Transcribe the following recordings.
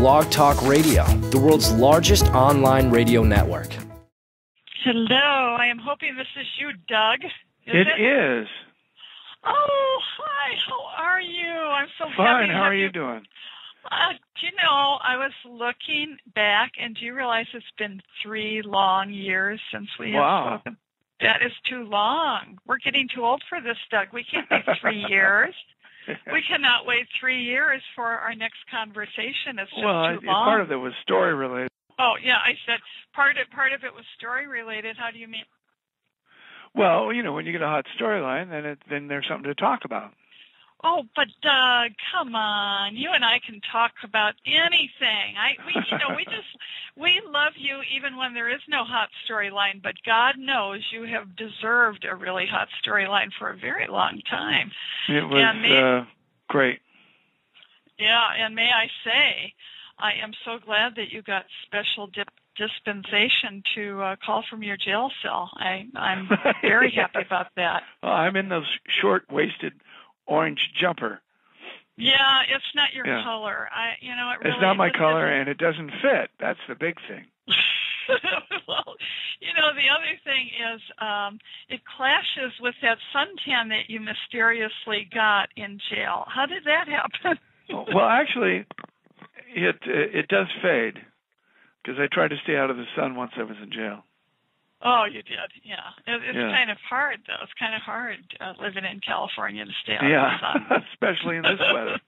BlogTalkRadio, the world's largest online radio network. Hello, I am hoping this is you, Doug. It is. Oh, hi, how are you? I'm so fine. happy. How are you doing? I was looking back, and do you realize it's been 3 long years since we have spoken? That is too long. We're getting too old for this, Doug. We can't wait 3 years. We cannot wait 3 years for our next conversation. It's just too long. Part of it was story related. Oh, yeah, I said part of it was story related. How do you mean? Well, when you get a hot storyline, then there's something to talk about. Oh, but Doug, come on! You and I can talk about anything. We love you even when there is no hot storyline. But God knows you have deserved a really hot storyline for a very long time. It was great. Yeah, and may I say, I am so glad that you got special dispensation to call from your jail cell. I'm very happy about that. Well, I'm in those short-waisted orange jumper. Yeah, it's not your color. It's not my color, and it doesn't fit. That's the big thing. Well, the other thing is it clashes with that suntan that you mysteriously got in jail. How did that happen? Well, actually, it does fade because I tried to stay out of the sun once I was in jail. Oh, you did, yeah. It's kind of hard, though. It's kind of hard living in California to stay out of the sun. Especially in this weather.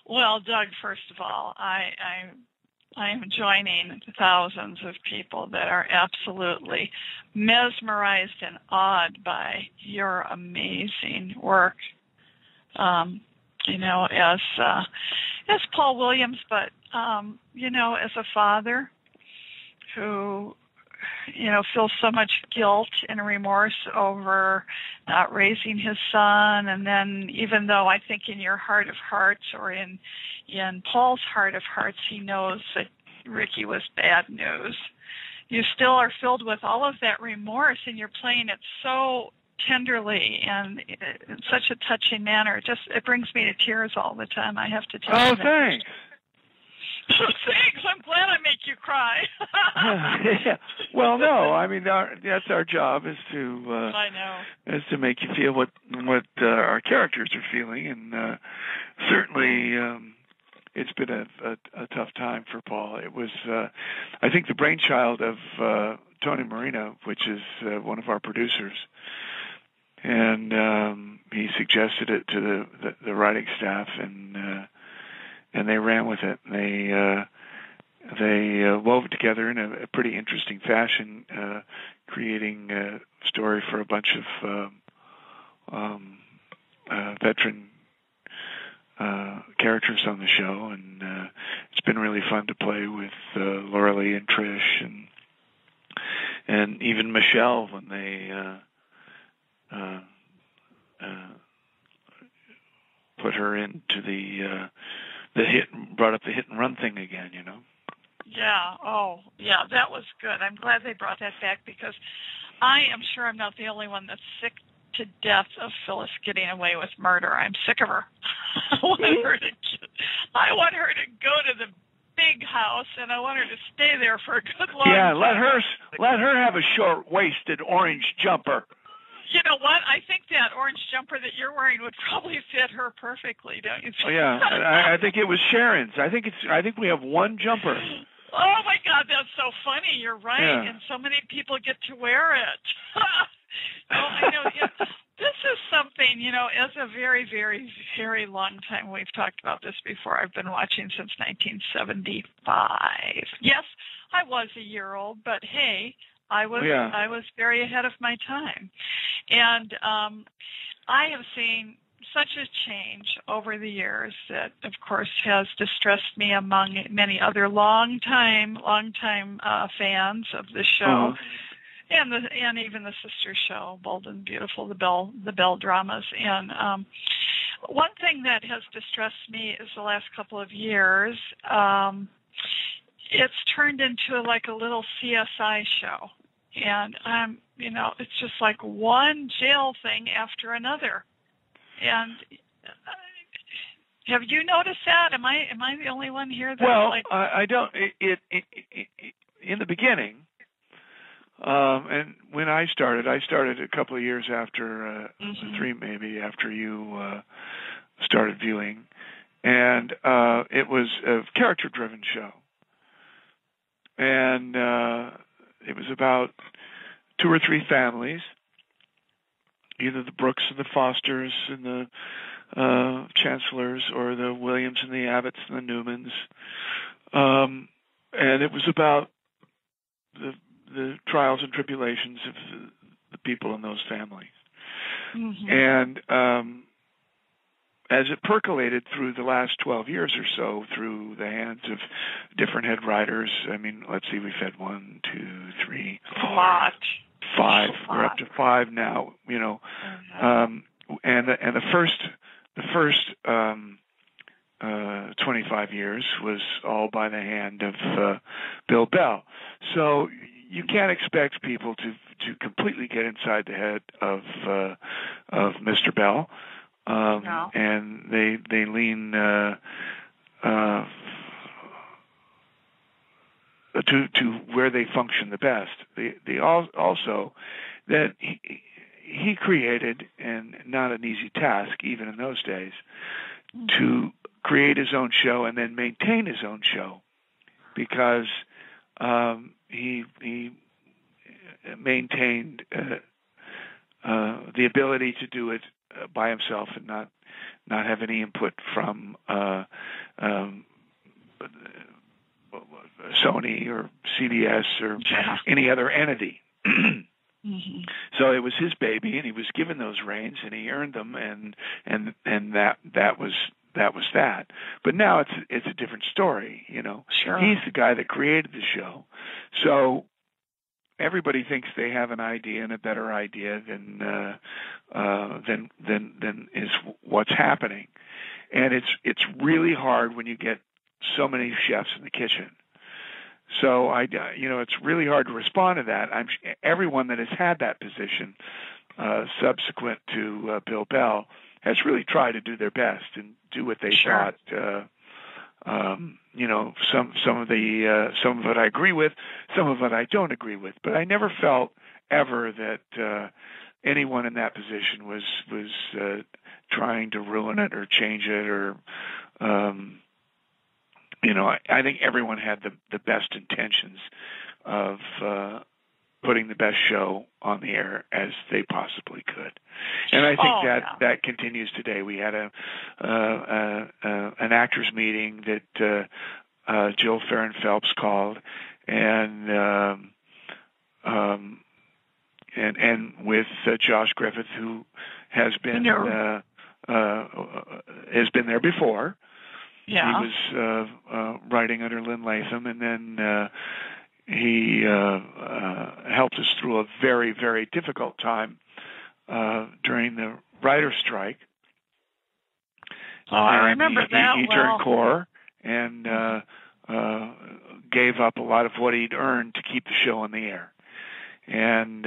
Well, Doug, first of all, I am joining thousands of people that are absolutely mesmerized and awed by your amazing work. As Paul Williams, but as a father who, feels so much guilt and remorse over not raising his son. And then even though I think in your heart of hearts or in Paul's heart of hearts, he knows that Ricky was bad news, you still are filled with all of that remorse, and you're playing it so tenderly and in such a touching manner. It brings me to tears all the time, I have to tell you. Oh, thanks. Thanks. I'm glad I make you cry. Yeah. Well, no. I mean, that's our job is to make you feel what our characters are feeling, and certainly it's been a tough time for Paul. It was, I think, the brainchild of Tony Marino, which is one of our producers, and he suggested it to the writing staff, and they ran with it. They wove it together in a pretty interesting fashion, creating a story for a bunch of veteran characters on the show, and it's been really fun to play with Laura Lee and Trish, and even Michelle when they put her into the brought up the hit and run thing again, Yeah. Oh, yeah, that was good. I'm glad they brought that back because I am sure I'm not the only one that's sick to death of Phyllis getting away with murder. I'm sick of her. I want her to go to the big house, and I want her to stay there for a good long time. Yeah, let her have a short-waisted orange jumper. You know what? I think that orange jumper that you're wearing would probably fit her perfectly, don't you think? Oh, yeah. I think it was Sharon's. I think we have one jumper. Oh my God, that's so funny. You're right, and so many people get to wear it. I know. Yeah. This is something, as a very, very, very long time, we've talked about this before. I've been watching since 1975. Yes, I was a year old, but hey, I was very ahead of my time. And I have seen such a change over the years that, of course, has distressed me among many other longtime fans of the show, and even the sister show, Bold and Beautiful, the Bell dramas. And one thing that has distressed me is the last couple of years. It's turned into like a little CSI show. And, it's just like one jail thing after another. And Have you noticed that? Am I the only one here that? Well, I don't. It in the beginning, and when I started a couple of years after 3 maybe after you started viewing, and it was a character-driven show, and it was about 2 or 3 families, either the Brooks and the Fosters and the Chancellors, or the Williams and the Abbotts and the Newmans, and it was about the trials and tribulations of the people in those families. And as it percolated through the last 12 years or so, through the hands of different head writers, I mean, let's see, we've had 1, 2, 3, 4, 5. We're up to 5 now. You know, and the first 25 years was all by the hand of Bill Bell. So you can't expect people to completely get inside the head of Mr. Bell. No. And they lean to where they function the best. They also that he created, and not an easy task even in those days, to create his own show and then maintain his own show, because he maintained the ability to do it by himself and not have any input from Sony or CBS or any other entity. So it was his baby, and he was given those reins, and he earned them, and that was that. But now it's a different story, you know. Sure. He's the guy that created the show, so everybody thinks they have an idea and a better idea than is what's happening, and it's really hard when you get so many chefs in the kitchen. So it's really hard to respond to that. Everyone that has had that position subsequent to Bill Bell has really tried to do their best and do what they thought. Some of it I agree with, some of it I don't agree with. But I never felt ever that anyone in that position was trying to ruin it or change it or. I think everyone had the best intentions of putting the best show on the air as they possibly could, and I think that continues today. We had an actors meeting that Jill Farron Phelps called, and with Josh Griffith, who has been there before. Yeah. He was writing under Lynn Latham, and then he helped us through a very, very difficult time during the writer's strike. Oh, I remember that. He turned core and gave up a lot of what he'd earned to keep the show on the air. And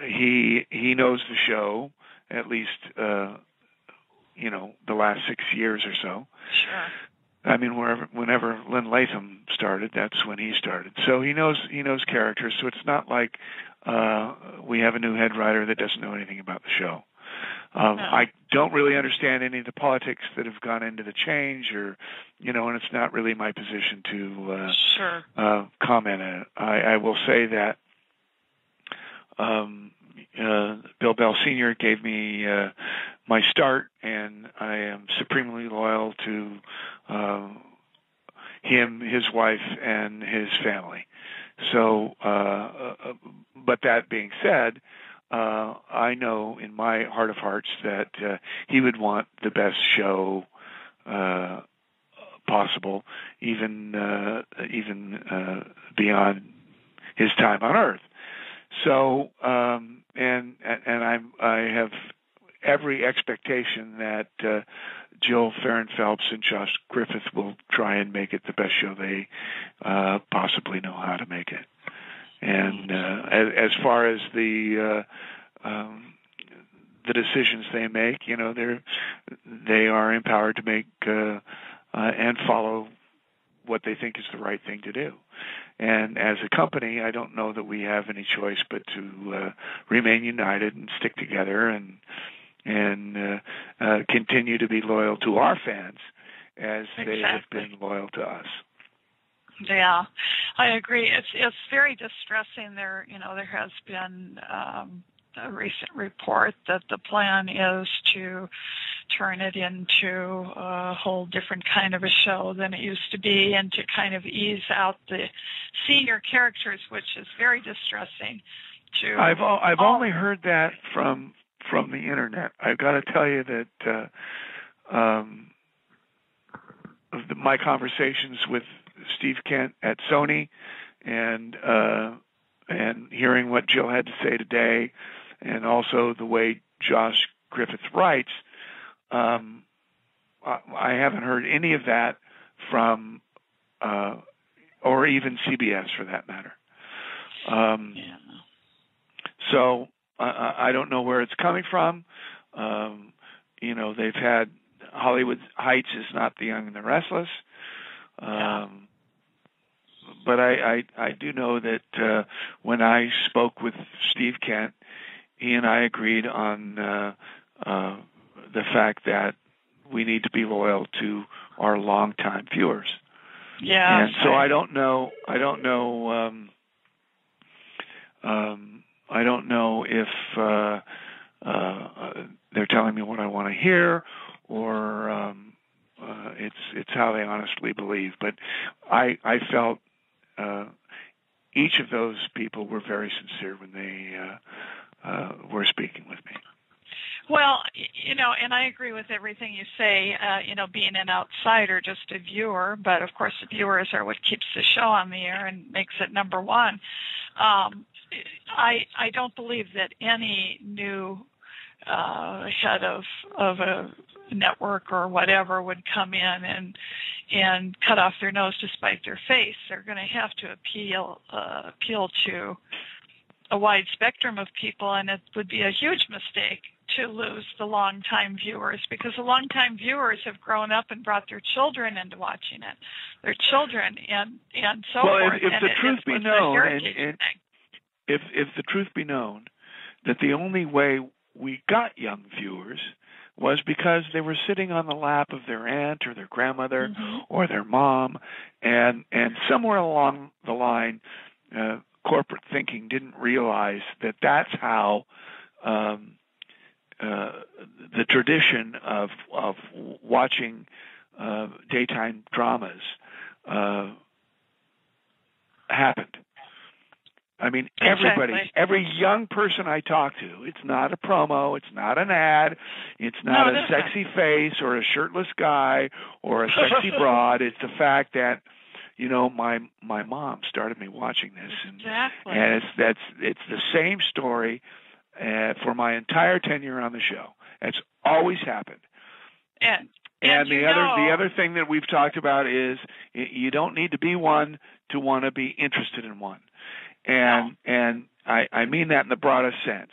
he knows the show, at least the last 6 years or so. Sure. I mean, whenever Lynn Latham started, that's when he started. So he knows characters. So it's not like we have a new head writer that doesn't know anything about the show. I don't really understand any of the politics that have gone into the change, or and it's not really my position to comment on it. I will say that Bill Bell Sr. gave me my start, and I am supremely loyal to him, his wife, and his family. So, but that being said, I know in my heart of hearts that he would want the best show possible, even beyond his time on Earth. So, and I have every expectation that Jill Farron Phelps and Josh Griffith will try and make it the best show they possibly know how to make it. And as far as the the decisions they make. They are empowered to make and follow what they think is the right thing to do. And as a company, I don't know that we have any choice but to remain united and stick together and continue to be loyal to our fans as they have been loyal to us. Yeah, I agree. It's very distressing. There has been a recent report that the plan is to turn it into a whole different kind of a show than it used to be, and to kind of ease out the senior characters, which is very distressing. I've only heard that from the internet. I've got to tell you that my conversations with Steve Kent at Sony and hearing what Jill had to say today, and also the way Josh Griffith writes, I haven't heard any of that from, or even CBS for that matter. So I don't know where it's coming from. They've had Hollywood Heights is not The Young and the Restless. But I do know that when I spoke with Steve Kent, he and I agreed on the fact that we need to be loyal to our longtime viewers. Yeah. And so I don't know if they're telling me what I want to hear, or it's how they honestly believe. But I felt each of those people were very sincere when they were speaking with me. Well, and I agree with everything you say, being an outsider, just a viewer, but of course the viewers are what keeps the show on the air and makes it number one. I don't believe that any new head of a network or whatever would come in and cut off their nose to spite their face. They're going to have to appeal to a wide spectrum of people, and it would be a huge mistake to lose the longtime viewers, because the longtime viewers have grown up and brought their children into watching it, their children and so forth. If the truth be known, if the truth be known that the only way we got young viewers was because they were sitting on the lap of their aunt or their grandmother or their mom, and somewhere along the line, corporate thinking didn't realize that that's how the tradition of watching daytime dramas happened. I mean, every young person I talk to, it's not a promo, it's not an ad, it's not a sexy face or a shirtless guy or a sexy broad. It's the fact that, my mom started me watching this, and it's the same story for my entire tenure on the show. It's always happened. And the other thing that we've talked about is you don't need to be one to want to be interested in one. And I mean that in the broadest sense.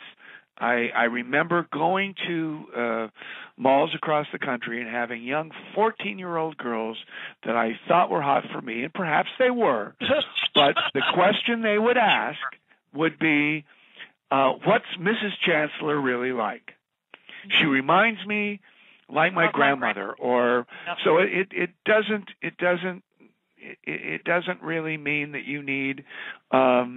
I remember going to malls across the country and having young 14-year-old girls that I thought were hot for me, and perhaps they were. But the question they would ask would be, what's Mrs. Chancellor really like? She reminds me like my grandmother, or so it doesn't really mean that you need a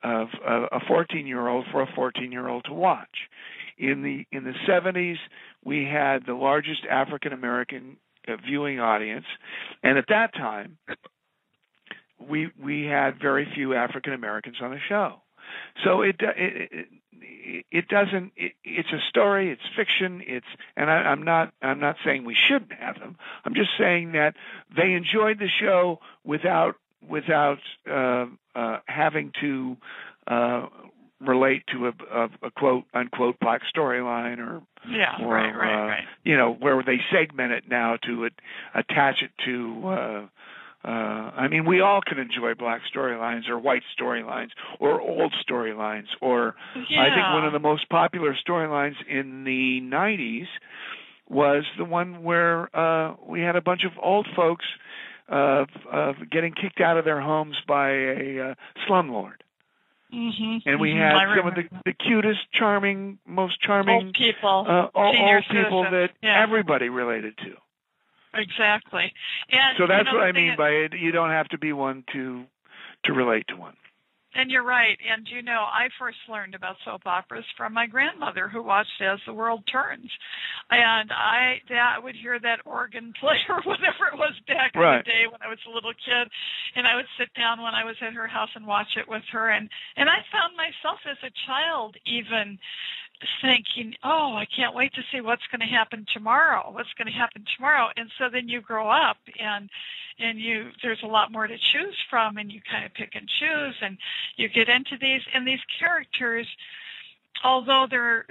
14-year-old for a 14-year-old to watch. In the 70s, we had the largest African American viewing audience, and at that time, we had very few African Americans on the show. So it doesn't. It's a story. It's fiction. And I'm not saying we shouldn't have them. I'm just saying that they enjoyed the show without having to relate to a quote unquote black storyline or right. Where they segment it now to attach it to I mean, we all can enjoy black storylines or white storylines or old storylines. Or I think one of the most popular storylines in the 90s was the one where we had a bunch of old folks getting kicked out of their homes by a slumlord. Mm-hmm. And we had some of the cutest, charming, most charming old people, old people that everybody related to. Exactly. And so that's what I mean by it. You don't have to be one to relate to one. And you're right. And, I first learned about soap operas from my grandmother, who watched As the World Turns. And I would hear that organ play or whatever it was back in the day when I was a little kid. And I would sit down when I was at her house and watch it with her. And I found myself as a child even thinking, oh, I can't wait to see what's going to happen tomorrow. And so then you grow up and there's a lot more to choose from, and you kind of pick and choose, and you get into these characters, although they're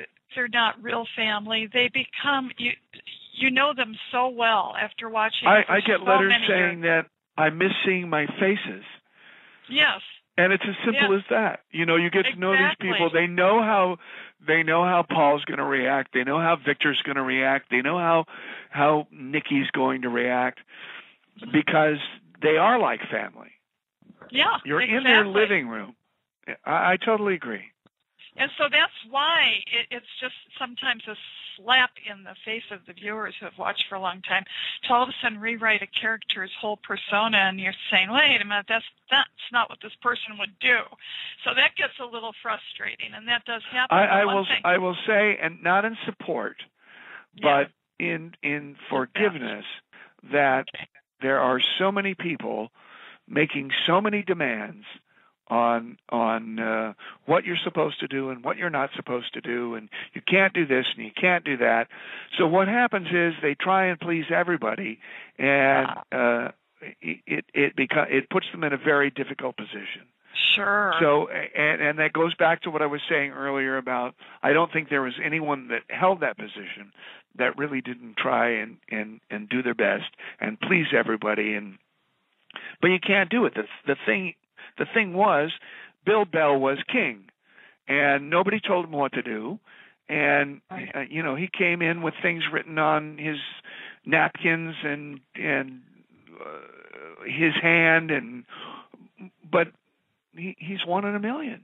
not real family, they become you know them so well after watching. I get letters saying that I miss seeing my faces. Yes. And it's as simple as that. You get to know these people. They know how Paul's going to react. They know how Victor's going to react. They know how Nikki's going to react, because they are like family. Yeah, You're in their living room. I totally agree. And so that's why it's just sometimes a slap in the face of the viewers who have watched for a long time to all of a sudden rewrite a character's whole persona, and you're saying, wait a minute, that's not what this person would do. So that gets a little frustrating, and that does happen. I will say, and not in support, but in forgiveness, that there are so many people making so many demands on what you're supposed to do and what you're not supposed to do, and you can't do this and you can't do that. So what happens is they try and please everybody, and it puts them in a very difficult position. Sure. So and that goes back to what I was saying earlier about, I don't think there was anyone that held that position that really didn't try and do their best and please everybody. But you can't do it. The thing was, Bill Bell was king, and nobody told him what to do. And he came in with things written on his napkins and his hand, but he's one in a million.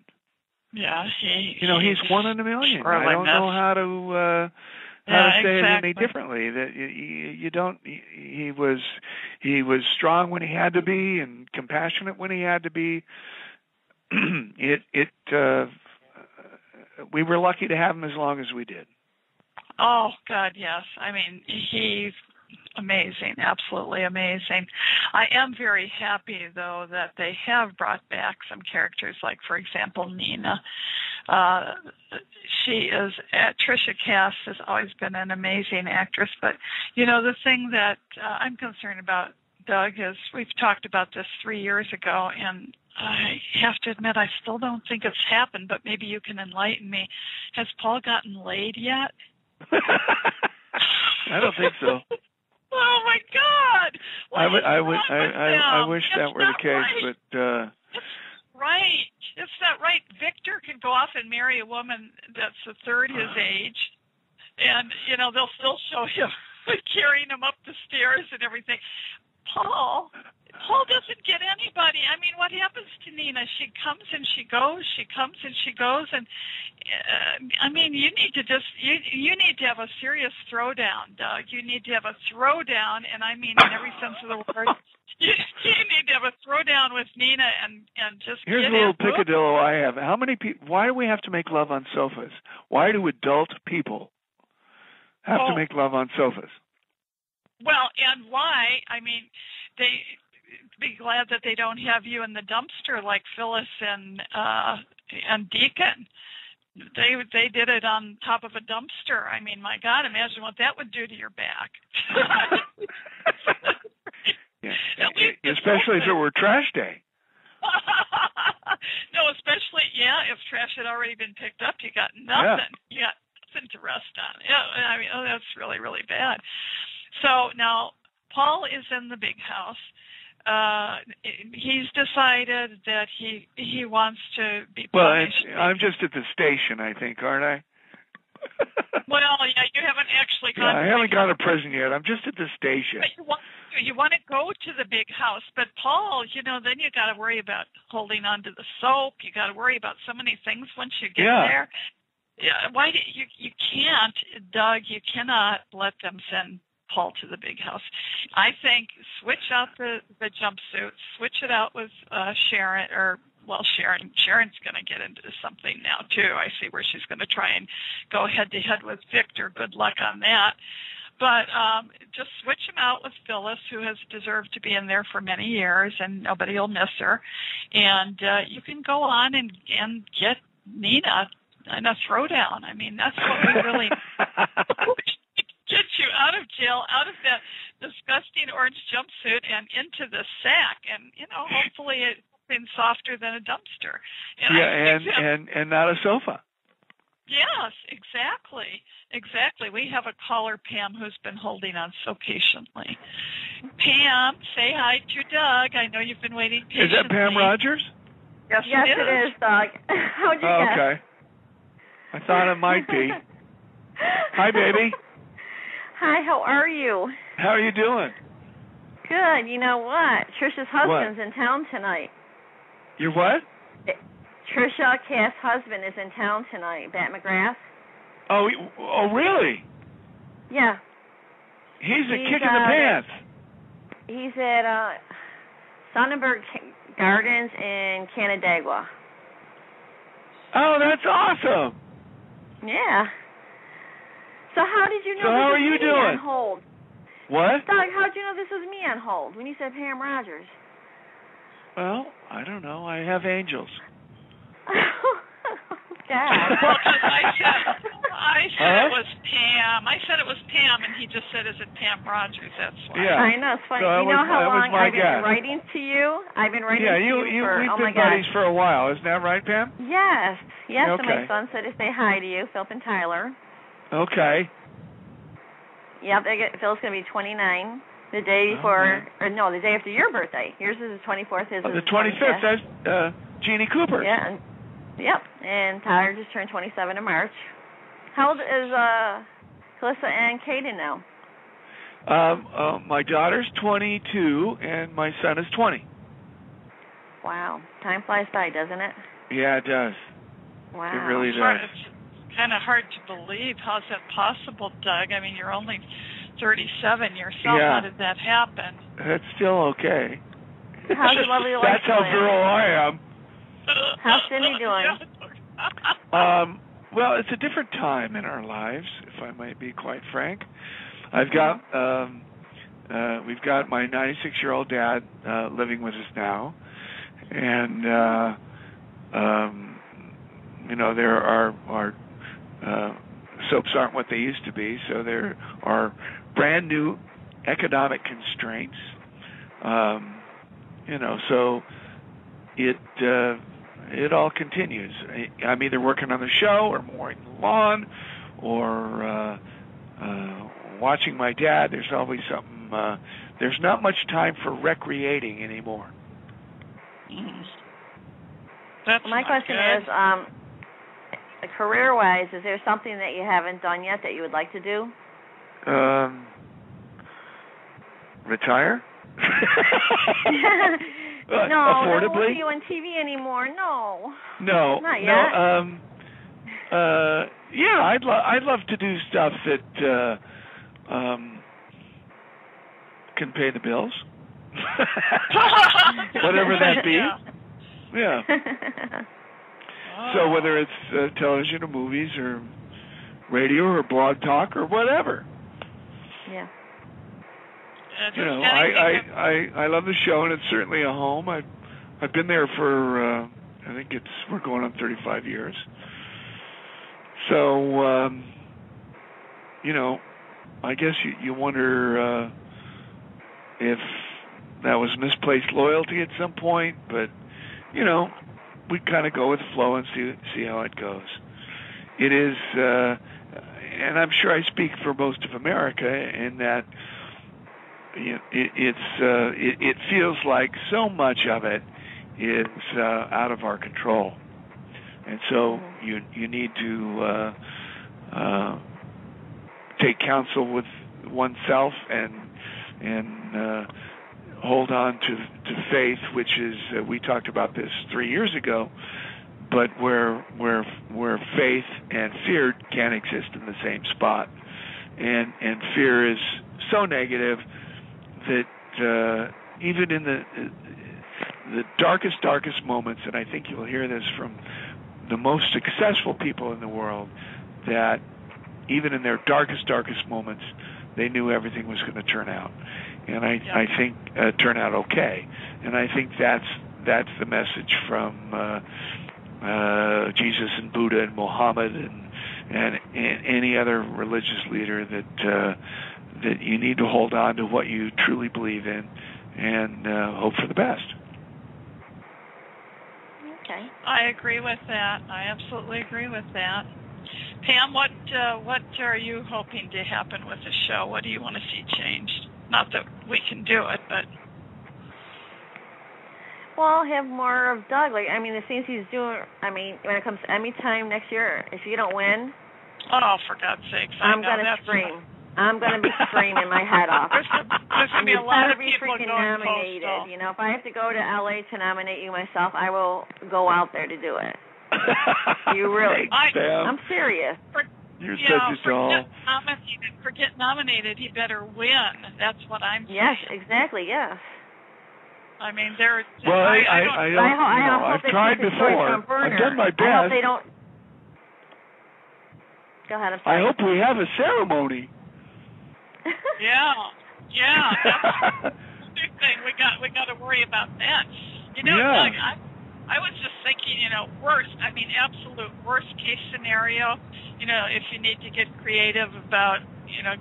Yeah, he's one in a million. I don't know how to say it any differently. That you don't. He was strong when he had to be, and compassionate when he had to be. We were lucky to have him as long as we did. Oh God, yes. I mean, he's amazing, absolutely amazing. I am very happy, though, that they have brought back some characters, like, for example, Nina. Tricia Cass has always been an amazing actress, but, the thing that I'm concerned about, Doug, is we've talked about this 3 years ago, and I have to admit I still don't think it's happened, but maybe you can enlighten me. Has Paul gotten laid yet? I don't think so. Oh my God! I wish that were the case, right. but It's not right. Victor can go off and marry a woman that's a third his age, and they'll still show him carrying him up the stairs and everything. Paul doesn't get anybody. I mean, what happens to Nina? She comes and she goes. She comes and she goes. And I mean, you need to have a serious throwdown, Doug. You need to have a throwdown, and I mean in every sense of the word. You need to have a throwdown with Nina and just. Here's a little picadillo I have. How many people? Why do we have to make love on sofas? Why do adult people have to make love on sofas? Well, and why? I mean, they be glad that they don't have you in the dumpster like Phyllis and Deacon. They did it on top of a dumpster. I mean, my God, imagine what that would do to your back. Especially if it were trash day. No, especially, if trash had already been picked up, you got nothing. You got nothing to rest on. I mean, that's really, really bad. So now Paul is in the big house. he's decided that he wants to be punished. Well, I'm just at the station, I think, aren't I? Well, yeah, you haven't actually gone. I haven't gone to prison yet. I'm just at the station. But you want to go to the big house, but Paul, then you got to worry about holding on to the soap. You got to worry about so many things once you get there. Yeah, why do you can't, Doug? You cannot let them send Paul to the big house. I think switch out the jumpsuit, switch it out with Sharon, Sharon's going to get into something now too. I see where she's going to try and go head to head with Victor. Good luck on that. But just switch him out with Phyllis, who has deserved to be in there for many years, and nobody will miss her. And you can go on and get Nina in a throwdown. I mean, that's what we really get you out of jail, out of that disgusting orange jumpsuit and into the sack. And, hopefully it's something softer than a dumpster. And not a sofa. Yes, exactly. We have a caller, Pam, who's been holding on so patiently. Pam, say hi to Doug. I know you've been waiting patiently. Is that Pam Rogers? Yes, it is, Doug. How'd you guess? Okay. I thought it might be. Hi, baby. Hi, how are you? How are you doing? Good. You know what? Trisha's husband's in town tonight. Your what? Trisha Cass' husband is in town tonight, Bat McGrath. Oh, really? Yeah. He's a kick in the pants. He's at Sonnenberg Gardens in Canandaigua. Oh, that's awesome. Yeah. So how did you know so how are you doing? On hold? What? Doug, how did you know this was me on hold when you said Pam Rogers? Well, I don't know. I have angels. God. Well, I said it was Pam. I said it was Pam, and he just said, "Is it Pam Rogers?" That's why. Yeah. I know. It's funny. So you know how long I've been guess. writing to you? I've been writing to you for, we've oh been my God. buddies for a while. Isn't that right, Pam? Yes. Yes, okay. And my son said to say hi to you, Philip and Tyler. Okay. Yep, Phil's going to be 29 the day before, the day after your birthday. Yours is the 24th. His is the 25th. That's Jeannie Cooper. Yeah. Yep. And Tyler just turned 27 in March. How old is Calissa and Caden now? My daughter's 22 and my son is 20. Wow. Time flies by, doesn't it? Yeah, it does. Wow. It really does. It's kind of hard to believe. How's that possible, Doug? I mean, you're only 37 yourself. Yeah. How did that happen? That's still okay. How's your lovely wife That's how virile I am. How's Cindy doing? Well, it's a different time in our lives, if I might be quite frank. I've got we've got my 96-year-old dad living with us now, and there are soaps aren't what they used to be, so there are brand new economic constraints. So it all continues. I'm either working on the show or mowing the lawn or watching my dad. There's always something. There's not much time for recreating anymore. My question is, career-wise, is there something that you haven't done yet that you would like to do? Retire? No, affordably? I don't want you on TV anymore. No, not yet. I'd love to do stuff that can pay the bills, whatever that be. Yeah. So whether it's television or movies or radio or blog talk or whatever. Yeah. I love the show, and it's certainly a home. I've been there for I think we're going on 35 years. So I guess you wonder if that was misplaced loyalty at some point, but we kind of go with the flow and see how it goes. It is, and I'm sure I speak for most of America in that it feels like so much of it is out of our control, and so you need to take counsel with oneself and hold on to faith, which is we talked about this 3 years ago, but where faith and fear can't exist in the same spot, and fear is so negative that even in the darkest moments, and I think you'll hear this from the most successful people in the world, that even in their darkest moments, they knew everything was going to turn out, and I think turn out okay. And I think that's the message from Jesus and Buddha and Muhammad and any other religious leader, that you need to hold on to what you truly believe in and hope for the best. Okay. I agree with that. I absolutely agree with that. Pam, what are you hoping to happen with the show? What do you want to see changed? Not that we can do it, but... Well, have more of Doug. Like, I mean, the things he's doing, I mean, when it comes to Emmy time next year, if you don't win... Oh, for God's sakes. I'm going to scream. I'm going to be screaming my head off. There's going to be a lot of people freaking nominated. Postal. You know, if I have to go to L.A. to nominate you myself, I will go out there to do it. You really? I'm serious. You're such a doll. For get nominated, he better win. That's what I'm saying. Yes, exactly. Yes. I mean, there. Well, I've tried before. I've done my best. I hope they don't. Go ahead. I'm sorry. I hope we have a ceremony. Yeah. That's the big thing. We got to worry about that. You know, Doug, I was just thinking, absolute worst case scenario, if you need to get creative about,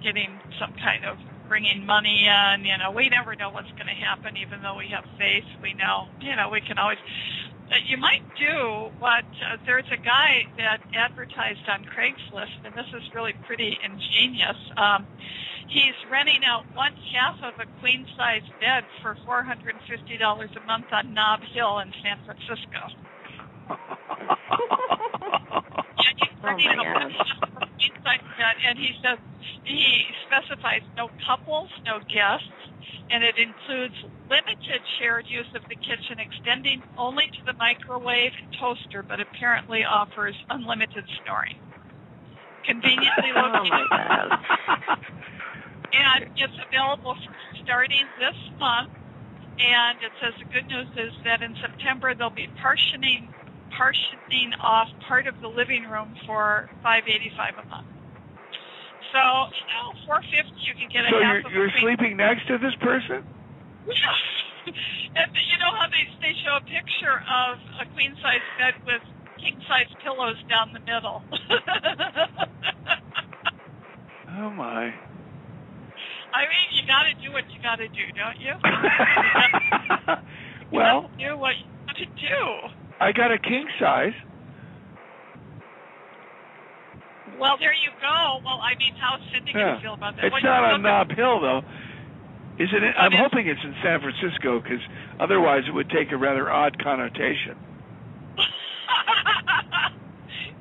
getting some kind of bringing money in, we never know what's going to happen, even though we have faith. We know, we can always, you might do what, there's a guy that advertised on Craigslist, and this is really pretty ingenious. He's renting out one half of a queen-size bed for $450 a month on Nob Hill in San Francisco. And he says he specifies no couples, no guests, and it includes limited shared use of the kitchen, extending only to the microwave and toaster, but apparently offers unlimited snoring. Conveniently located. Oh my God. And it's available starting this month. And it says the good news is that in September they'll be partitioning off part of the living room for $585 a month. So, $450 you can get a half of. So you're sleeping next to this person? Yeah. And you know how they show a picture of a queen size bed with king size pillows down the middle. Oh my. I mean, you got to do what you got to do, don't you? You well, do what you got to do. I got a king size. Well, there you go. Well, I mean, how's Cindy going to feel about that? It's not on Nob Hill, though. Is it? I'm hoping it's in San Francisco, because otherwise it would take a rather odd connotation.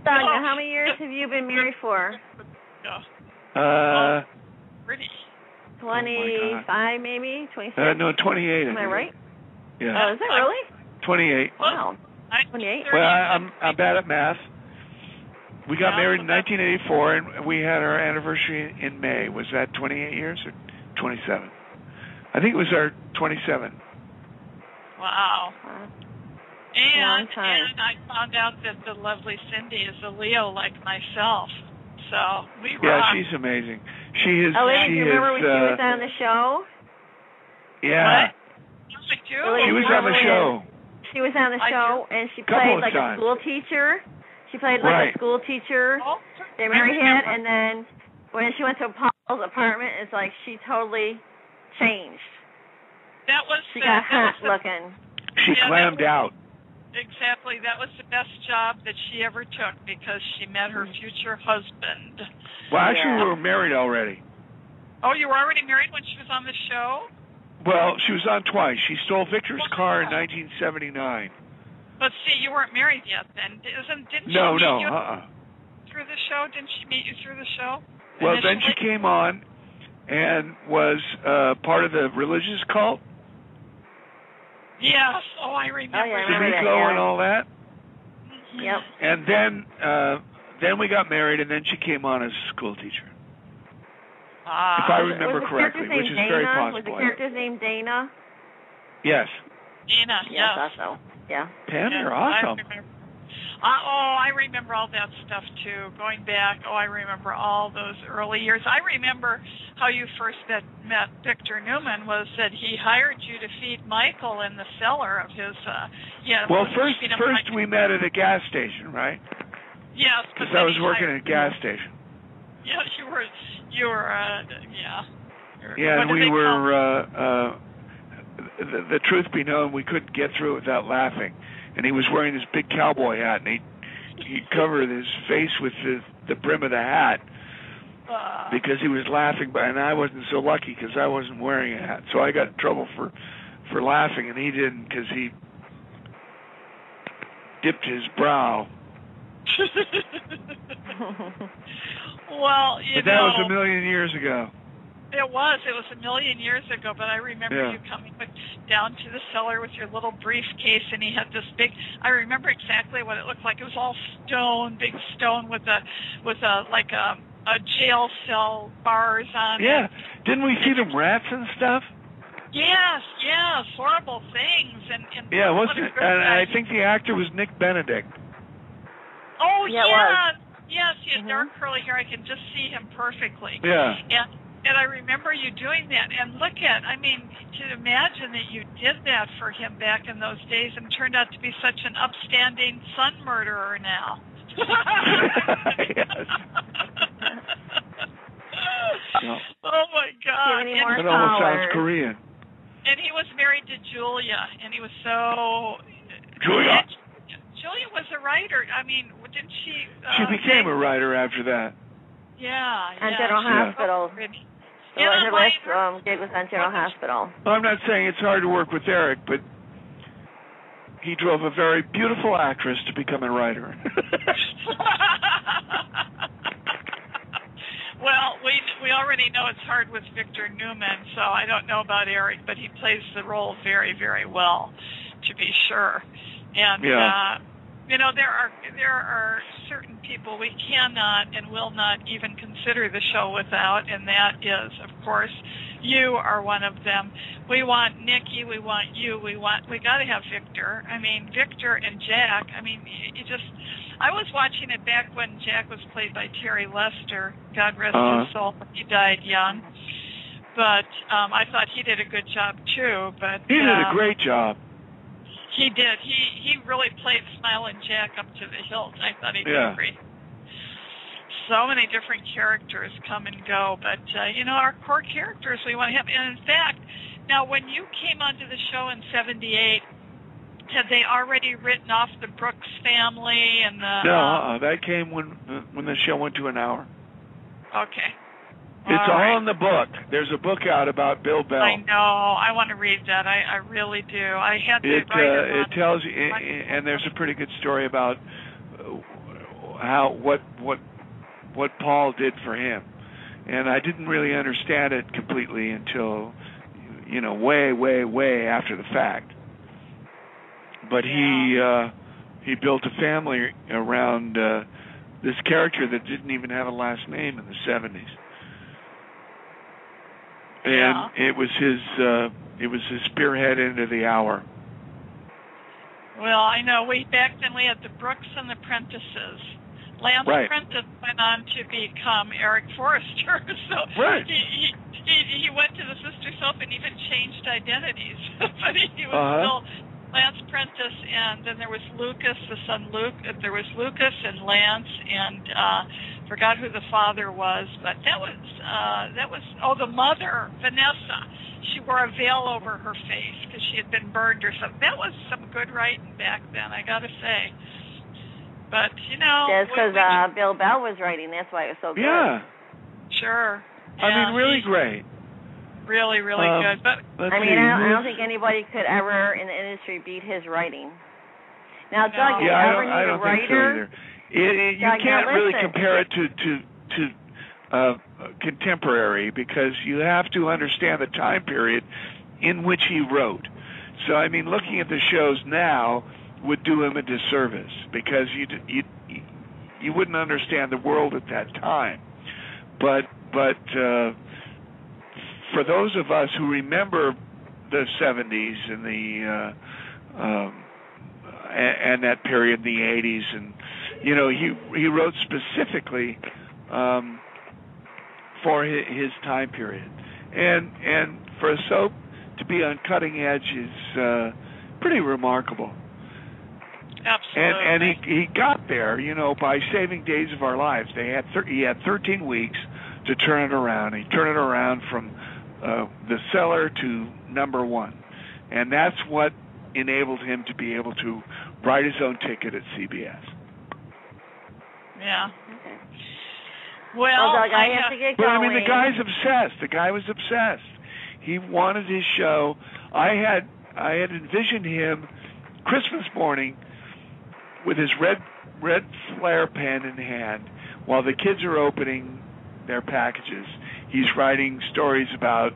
Doug, how many years have you been married for? Pretty. 25, maybe? 26? No, 28. Am I right? Yeah. Oh, is it really? 28. Wow. 28? Well, I'm bad at math. We got married in 1984, and we had our anniversary in May. Was that 28 years or 27? I think it was our 27. Wow. And I found out that the lovely Cindy is a Leo like myself. So we rock. Yeah, she's amazing. She is. Olivia, do you remember when she was on the show? Yeah. What? I do. She was on the show. She was on the show, and she played like a school teacher. She played like a school teacher that Mary had, and then when she went to Paul's apartment, it's like she totally changed. She got hot looking. She clammed out. Exactly. That was the best job that she ever took, because she met her future husband. Well, actually, we were married already. Oh, you were already married when she was on the show? Well, she was on twice. She stole Victor's car in 1979. But see, you weren't married yet then. Didn't she meet you through the show? Didn't she meet you through the show? Well, then she came on and was part of the religious cult. Yes. Oh, I remember. D'Amico and all that. Yep. And then we got married, and then she came on as a school teacher. If I remember correctly, which is very possible. Was the character's name Dana? Yes. Dana, yes. Also. Yeah. Pam, you're awesome. I remember all that stuff, too. Going back, I remember all those early years. I remember how you first met Victor Newman was that he hired you to feed Michael in the cellar of his, Well, first we met at a gas station, right? Yes. Because I was working at a gas station. Yes, you were, Yeah, and we were, the truth be known, we couldn't get through it without laughing. And he was wearing this big cowboy hat, and he covered his face with the brim of the hat because he was laughing. And I wasn't so lucky because I wasn't wearing a hat. So I got in trouble for laughing, and he didn't because he dipped his brow. Well, but that was a million years ago. It was a million years ago, but I remember you coming down to the cellar with your little briefcase, and he had this big, I remember exactly what it looked like. It was all stone, big stone with a jail cell bars on it. Yeah. Didn't we see them rats and stuff? Yes, horrible things. And yeah, wasn't it? And I think the actor was Nick Benedict. Oh, yeah. Yes, he had dark curly hair. I can just see him perfectly. Yeah. And I remember you doing that. And to imagine that you did that for him back in those days and turned out to be such an upstanding son murderer now. Yes. No. Oh, my God. It almost sounds Korean. And he was married to Julia, and he was so... Julia was a writer. Didn't she... she became a writer after that. Yeah. And General Hospital. Her last gig was on General Hospital. Well, I'm not saying it's hard to work with Eric, but he drove a very beautiful actress to become a writer. Well, we already know it's hard with Victor Newman, so I don't know about Eric, but he plays the role very, very well, to be sure. And there are certain people we cannot and will not even consider the show without, and that is, of course, you are one of them. We want Nikki, we want you, we got to have Victor. Victor and Jack. I was watching it back when Jack was played by Terry Lester. God rest his soul. He died young. But I thought he did a good job too. But he did a great job. He did. He really played Smiling Jack up to the hilt. I thought he did great. So many different characters come and go, but our core characters we want to have. And in fact, now when you came onto the show in '78, had they already written off the Brooks family and the? No, that came when the show went to an hour. Okay. It's all in the book. There's a book out about Bill Bell. I know. I want to read that. I really do. I had to write it. It tells you, and there's a pretty good story about what Paul did for him. And I didn't really understand it completely until, way after the fact. But he built a family around this character that didn't even have a last name in the 70s. And it was his spearhead into the hour. Well, I know. Back then we had the Brooks and the Prentices. Lance Prentice went on to become Eric Forrester. So he went to the Sister Soap and even changed identities. But he was still Lance Prentice, and then there was Lucas, the son Luke. There was Lucas and Lance, and forgot who the father was, but that was the mother, Vanessa. She wore a veil over her face because she had been burned or something. That was some good writing back then, I gotta say. But that's because Bill Bell was writing. That's why it was so good. Yeah. Sure. Really great. Really, really good. But I don't think anybody could ever in the industry beat his writing. Now, Doug, you ever need a writer? You can't really compare it to contemporary, because you have to understand the time period in which he wrote. So, looking at the shows now would do him a disservice, because you wouldn't understand the world at that time. But for those of us who remember the 70s and the and that period in the 80s, and he wrote specifically for his time period, and for a soap to be on cutting edge is pretty remarkable. Absolutely. And he got there, by saving days of our lives. He had 13 weeks to turn it around. He turned it around from the cellar to #1, and that's what enabled him to be able to write his own ticket at CBS. Yeah. Okay. Well, Doug, I have to get going. The guy's obsessed. The guy was obsessed. He wanted his show. I had envisioned him Christmas morning with his red flare pen in hand, while the kids are opening their packages. He's writing stories about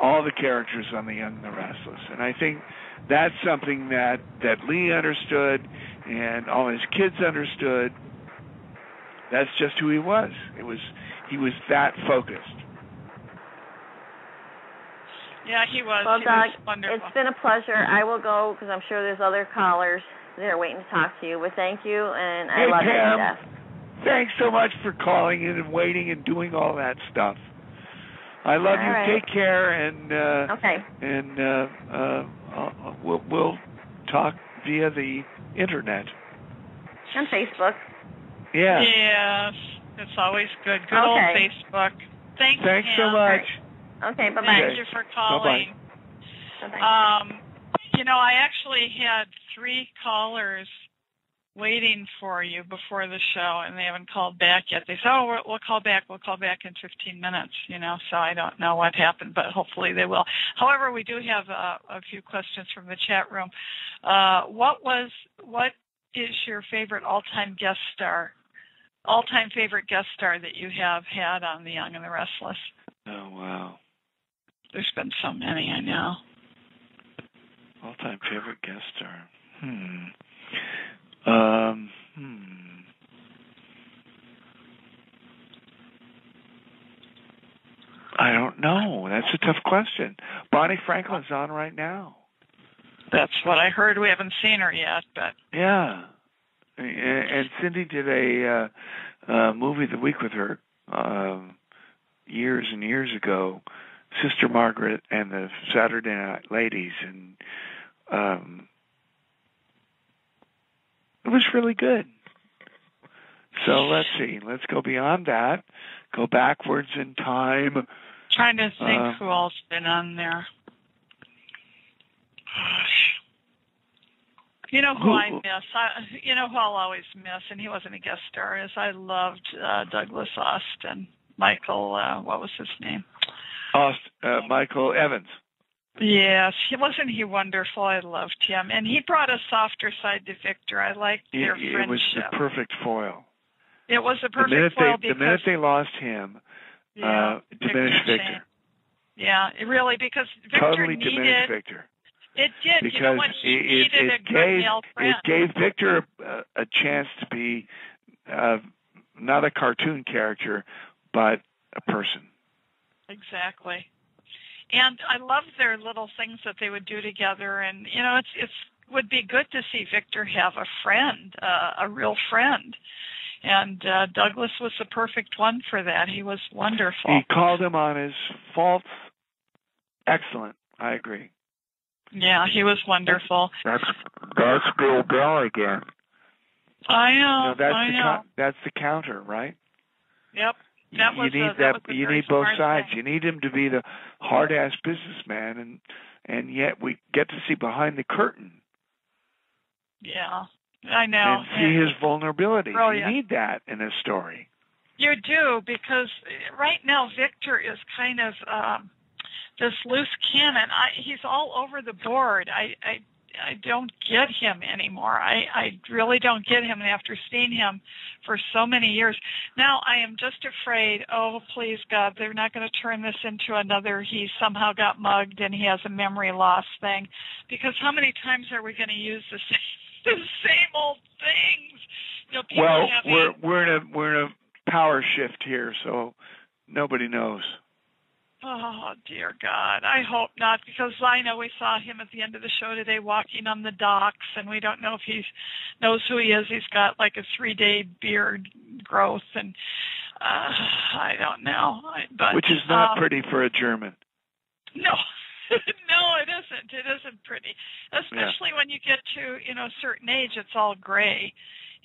all the characters on The Young and the Restless. And I think that's something that Lee understood and all his kids understood. That's just who he was. He was that focused. Yeah, he was. Well, he Doug, was wonderful. It's been a pleasure. I will go because I'm sure there's other callers that are waiting to talk to you. But thank you, and I love you to death. Thanks so much for calling in and waiting and doing all that stuff. I love you. Right. Take care, and okay. And we'll talk via the internet and Facebook. Yeah. Yes, it's always good. Good old Facebook. Thanks so much. Okay. Bye bye. Thank you for calling. Bye bye. I actually had 3 callers waiting for you before the show, and they haven't called back yet. They said, we'll call back in 15 minutes, so I don't know what happened, but hopefully they will. However, we do have a few questions from the chat room. What is your favorite all-time favorite guest star that you have had on The Young and the Restless? Oh, wow. There's been so many, I know. All-time favorite guest star. I don't know. That's a tough question. Bonnie Franklin's on right now. That's what I heard. We haven't seen her yet, but yeah. And Cindy did a movie the week with her years and years ago, Sister Margaret and the Saturday Night Ladies, and it was really good. So let's see. Let's go beyond that. Go backwards in time. Trying to think who else been on there. Gosh. You know who I miss? You know who I'll always miss, and he wasn't a guest star, is I loved Douglas Austin. Michael, what was his name? Michael Evans. Yes, wasn't he wonderful? I loved him. And he brought a softer side to Victor. I liked their friendship. It was the perfect foil. It was a perfect foil because... The minute they lost him, diminished Victor. Yeah, really, because Victor totally diminished Victor. It did. Because you know what? He needed a good male friend. It gave Victor a chance to be not a cartoon character, but a person. Exactly. And I loved their little things that they would do together. And, it would be good to see Victor have a friend, a real friend. And Douglas was the perfect one for that. He was wonderful. He called him on his faults. Excellent. I agree. Yeah, he was wonderful. That's Bill Bell again. I know. That's the counter, right? Yep. You need both sides. You need him to be the hard-ass businessman, and yet we get to see behind the curtain. Yeah, I know. And see his vulnerability. Brilliant. You need that in a story. You do, because right now Victor is kind of this loose cannon. He's all over the board. I don't get him anymore. I really don't get him. And after seeing him for so many years, now I am just afraid, oh, please, God, they're not going to turn this into another he somehow got mugged and he has a memory loss thing. Because how many times are we going to use the same old things? You know, well, we're in a power shift here, so nobody knows. Oh, dear God. I hope not, because I know we saw him at the end of the show today walking on the docks, and we don't know if he knows who he is. He's got like a 3-day beard growth, and I don't know. Which is not pretty for a German. No. No, it isn't. It isn't pretty. Especially when you get to, a certain age, it's all gray.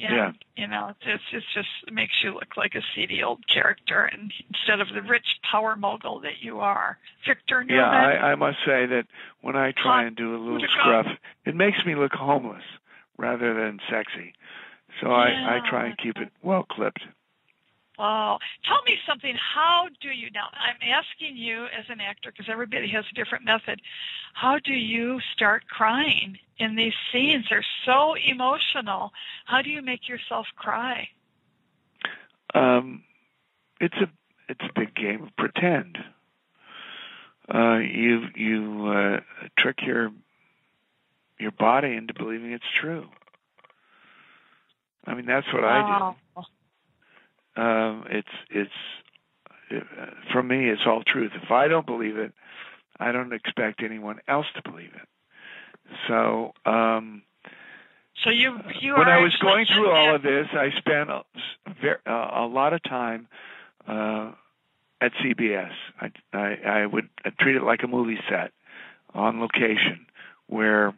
And, it's just makes you look like a seedy old character, and instead of the rich power mogul that you are. Victor Newman. Yeah, I must say that when I try and do a little scruff, it makes me look homeless rather than sexy. So I try and keep it well clipped. Oh, tell me something. How do you now? I'm asking you as an actor, because everybody has a different method. How do you start crying in these scenes? They're so emotional. How do you make yourself cry? It's a big game of pretend. You trick your body into believing it's true. I mean, that's what I do. For me, it's all truth. If I don't believe it, I don't expect anyone else to believe it. So, so you when I was going through all of this, I spent a lot of time at CBS. I would treat it like a movie set on location, where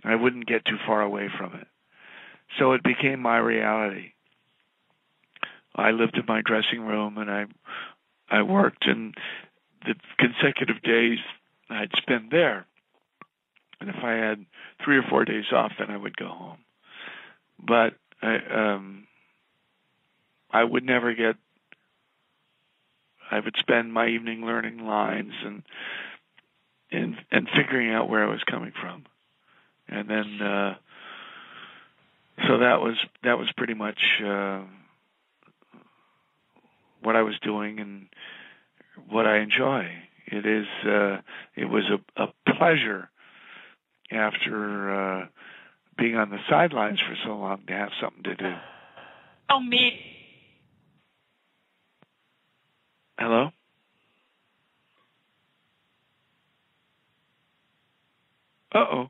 I wouldn't get too far away from it. So it became my reality. I lived in my dressing room, and I worked, and the consecutive days I'd spend there. And if I had 3 or 4 days off, then I would go home. But I would never get. I would spend my evening learning lines and figuring out where I was coming from, and then so that was pretty much. What I was doing and what I enjoy. It was a pleasure after being on the sidelines for so long to have something to do. Oh, me. Hello? Uh-oh.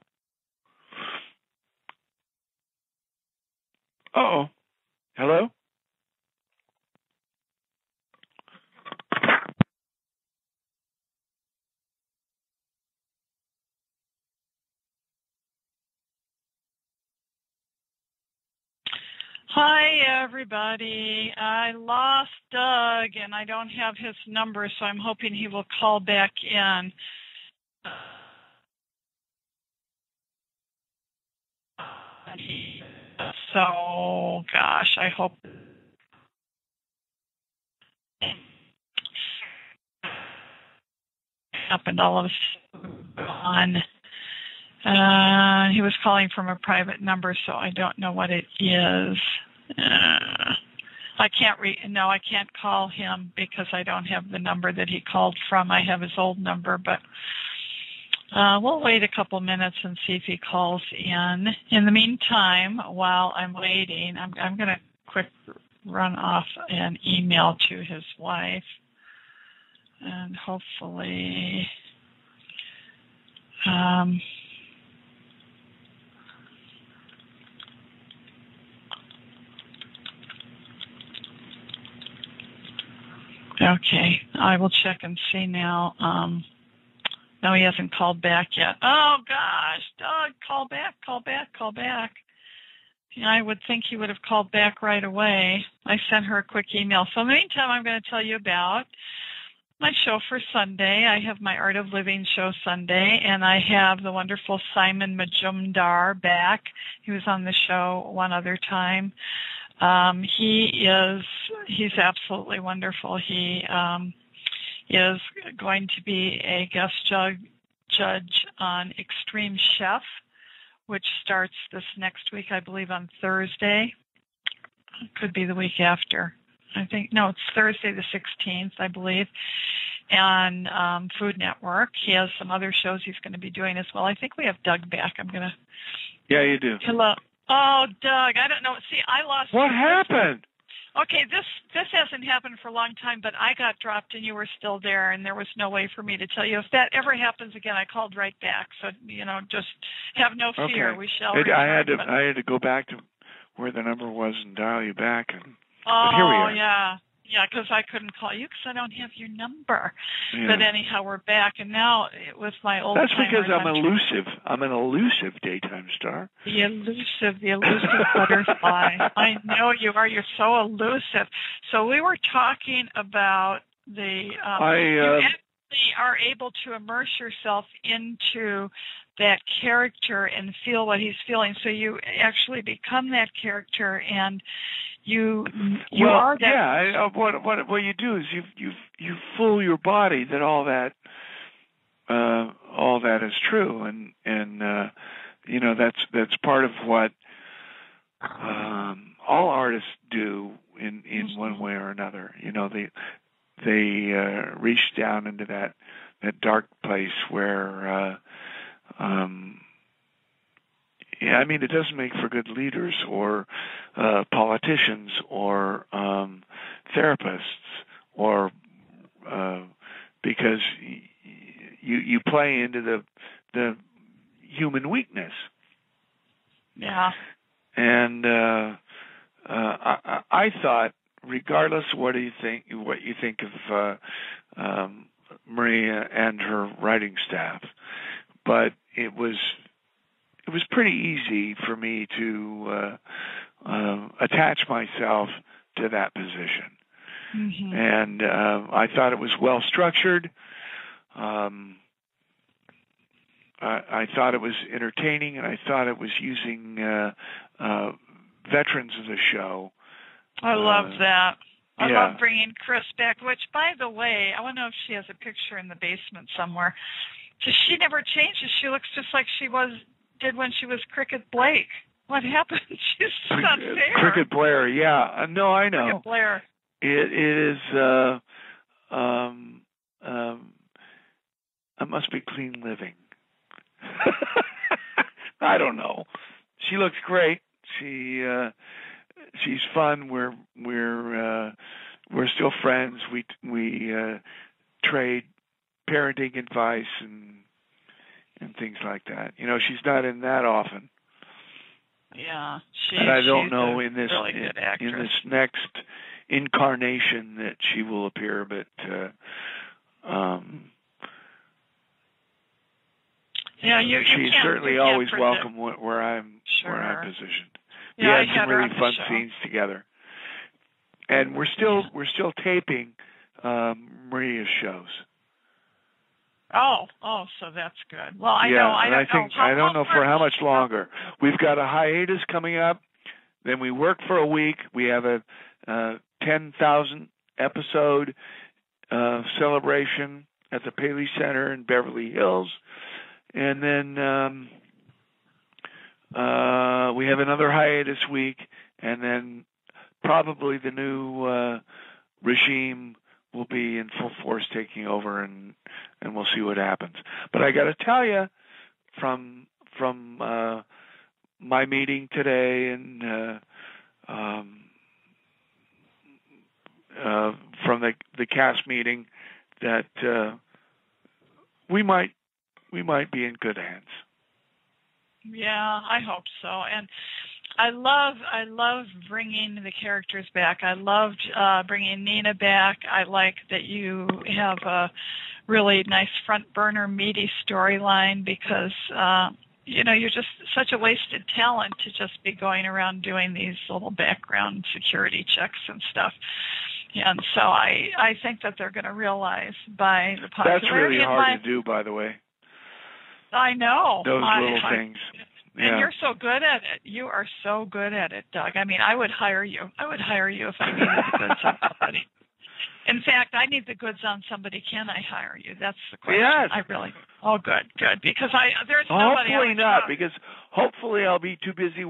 Uh-oh. Hello? Hi, everybody. I lost Doug, and I don't have his number, so I'm hoping he will call back in. So, gosh, I hope. Happened all of a sudden. He was calling from a private number, so I don't know what it is. I can't call him because I don't have the number that he called from. I have his old number, but we'll wait a couple minutes and see if he calls in. In the meantime, while I'm waiting, I'm going to quick run off an email to his wife, and hopefully okay, I will check and see now. No, he hasn't called back yet. Oh, gosh, Doug, call back. Yeah, I would think he would have called back right away. I sent her a quick email. So in the meantime, I'm going to tell you about my show for Sunday. I have my Art of Living show Sunday, and I have the wonderful Simon Majumdar back. He was on the show one other time. He's absolutely wonderful. He is going to be a guest judge on Extreme Chef, which starts this next week, I believe, on Thursday. It could be the week after. It's Thursday the 16th, I believe, and Food Network. He has some other shows he's going to be doing as well. I think we have Doug back. Yeah, you do. Hello. Oh, Doug, I don't know. See, I lost. What happened? Okay, this hasn't happened for a long time, but I got dropped and you were still there, and there was no way for me to tell you. If that ever happens again, I called right back. So, just have no fear. Okay. We shall return. I had to go back to where the number was and dial you back. But here we are. Yeah, because I couldn't call you because I don't have your number. Yeah. But anyhow, we're back, and now with my old. That's because I'm elusive. I'm an elusive daytime star. The elusive butterfly. I know you are. You're so elusive. So we were talking about you actually are able to immerse yourself into that character and feel what he's feeling. So you actually become that character, and you are that. Yeah. What you do is you fool your body that all that is true, and that's part of what all artists do in one way or another. They reach down into that dark place where. It doesn't make for good leaders or politicians or therapists, or because you play into the human weakness. Yeah. And I thought, regardless of what you think of Maria and her writing staff, but it was pretty easy for me to attach myself to that position. Mm-hmm. And I thought it was well structured. I thought it was entertaining, and I thought it was using veterans of the show. I love that. I love bringing Chris back, which, by the way, I want to know if she has a picture in the basement somewhere. She never changes. She looks just like she did when she was Cricket Blake. What happened? She's not fair. Cricket Blair, yeah. No, I know. Cricket Blair. It is, it must be clean living. I don't know. She looks great. She's fun. We're still friends. We trade parenting advice and things like that. She's not in that often. Yeah, and I don't know in this really good actress. In this next incarnation that she will appear, but she's certainly always welcome where I'm positioned. We had some really fun scenes together, and we're still taping Maria's shows. Oh, so that's good. Well, I know. I don't know for how much longer. We've got a hiatus coming up. Then we work for a week. We have a 10,000 episode celebration at the Paley Center in Beverly Hills, and then we have another hiatus week, and then probably the new regime will be in full force taking over, and we'll see what happens. But I got to tell you, from my meeting today and from the cast meeting, that we might be in good hands. Yeah, I hope so. And I love bringing the characters back. I loved bringing Nina back. I like that you have a really nice front burner meaty storyline, because you're just such a wasted talent to just be going around doing these little background security checks and stuff. And so I think that they're going to realize by the popularity. That's really hard to do, by the way. I know. Those little things. And you're so good at it. You are so good at it, Doug. I mean, I would hire you. I would hire you if I needed the goods on somebody. In fact, I need the goods on somebody. Can I hire you? That's the question. Yes. I really. Oh, good. Because there's nobody. Hopefully not, because hopefully I'll be too busy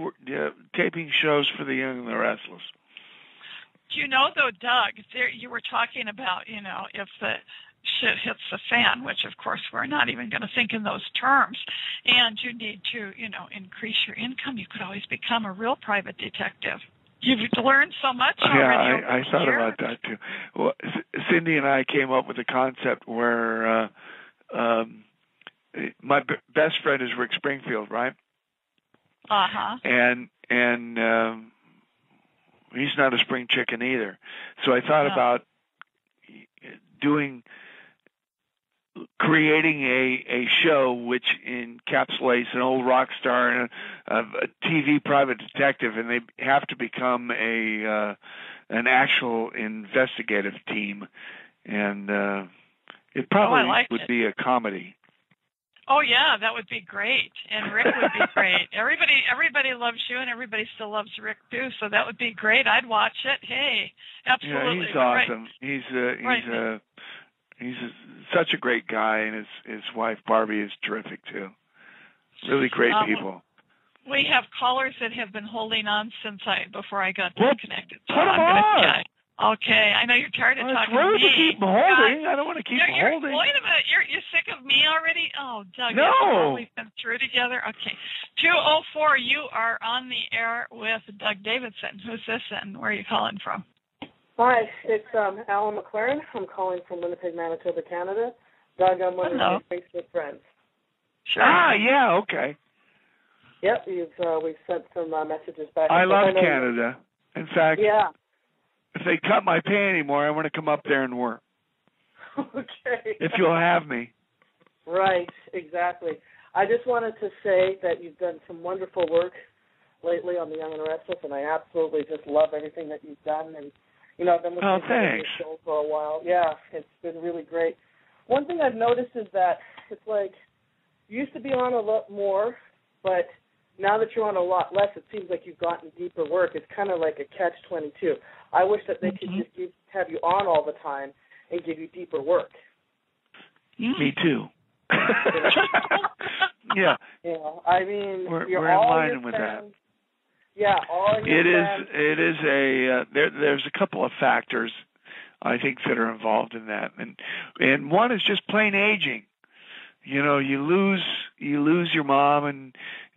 taping shows for the Young and the Restless. Do you know, though, Doug, you were talking about, if the shit hits the fan, which, of course, we're not even going to think in those terms, and you need to, increase your income, you could always become a real private detective. You've learned so much already. Yeah, I thought about that, too. Well, Cindy and I came up with a concept where my best friend is Rick Springfield, right? Uh-huh. And he's not a spring chicken either. So I thought about creating a show which encapsulates an old rock star and a TV private detective, and they have to become an actual investigative team, and it probably would be a comedy. Oh yeah, that would be great, and Rick would be great. Everybody loves you, and everybody still loves Rick too. So that would be great. I'd watch it. Hey, absolutely. Yeah, he's awesome. Right. He's such a great guy, and his wife Barbie is terrific too. Really great people. We have callers that have been holding on before I got disconnected. So put them on. Okay, I know you're tired of talking to me. To keep them holding. I don't want to keep them holding. Wait a minute, you're sick of me already? Oh, Doug, no. We've been through together. Okay, 204. You are on the air with Doug Davidson. Who's this, and where are you calling from? Hi, it's Alan McLaren. I'm calling from Winnipeg, Manitoba, Canada. Doug, I'm one of your Facebook friends. Sure. Yeah, okay. Yep, we've sent some messages back. I love Canada. In fact, if they cut my pay anymore, I want to come up there and work. Okay. If you'll have me. Right, exactly. I just wanted to say that you've done some wonderful work lately on the Young and Restless, and I absolutely just love everything that you've done. And I've been listening to your show for a while. Yeah, it's been really great. One thing I've noticed is that it's like you used to be on a lot more, but now that you're on a lot less, it seems like you've gotten deeper work. It's kind of like a catch-22. I wish that they could just have you on all the time and give you deeper work. Me too. Yeah. I mean, we're in line with that. Yeah, all your fans. It is there's a couple of factors I think that are involved in that, and one is just plain aging. You lose your mom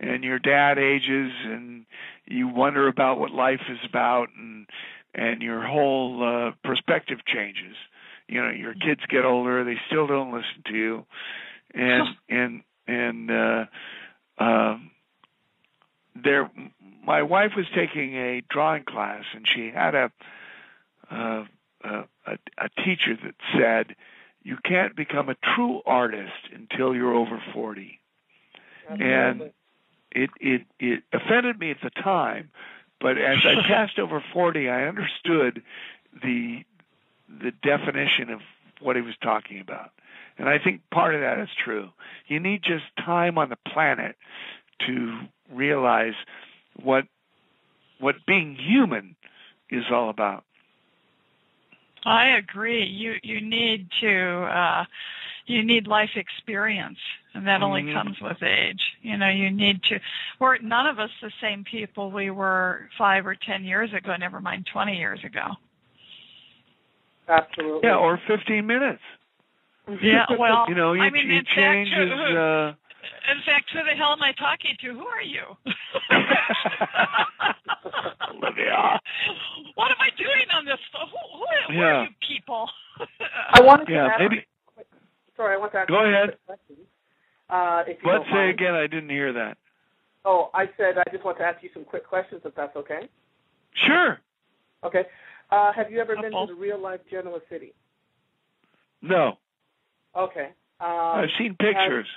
and your dad ages, and you wonder about what life is about, and your whole perspective changes. Your kids get older; they still don't listen to you, my wife was taking a drawing class, and she had a teacher that said, "You can't become a true artist until you're over 40." Absolutely. And it offended me at the time, but as I passed over 40, I understood the definition of what he was talking about. And I think part of that is true. You need just time on the planet to realize what being human is all about. I agree. You need to you need life experience, and that only comes with age. You need to. We're none of us the same people we were 5 or 10 years ago. Never mind 20 years ago. Absolutely. Yeah, or 15 minutes. Yeah. Well, you change his. In fact, who the hell am I talking to? Who are you? Olivia. What am I doing on this? Who are you people? I wanted to ask. Maybe. Sorry, I want to ask. Go ahead. Let's say again. I didn't hear that. Oh, I said I just want to ask you some quick questions, if that's okay. Sure. Okay. Have you ever been to the real life Genoa City? No. Okay. I've seen pictures.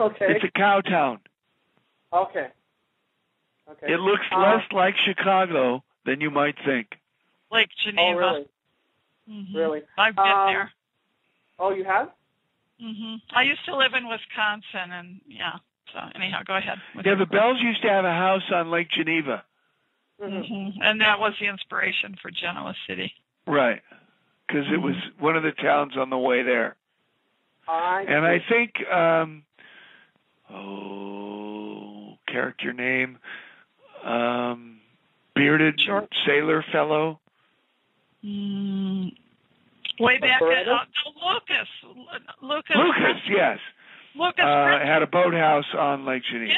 Okay. It's a cow town. Okay. It looks less like Chicago than you might think. Like Geneva. Oh, really? Mm-hmm. Really? I've been there. Oh, you have? Mm-hmm. I used to live in Wisconsin, and So anyhow, go ahead. Yeah, the Bells used to have a house on Lake Geneva. Mm-hmm. And that was the inspiration for Genoa City. Right, because it was one of the towns on the way there. And I think, character name, bearded sailor fellow. Way back at Lucas, yes. Lucas had a boathouse on Lake Geneva.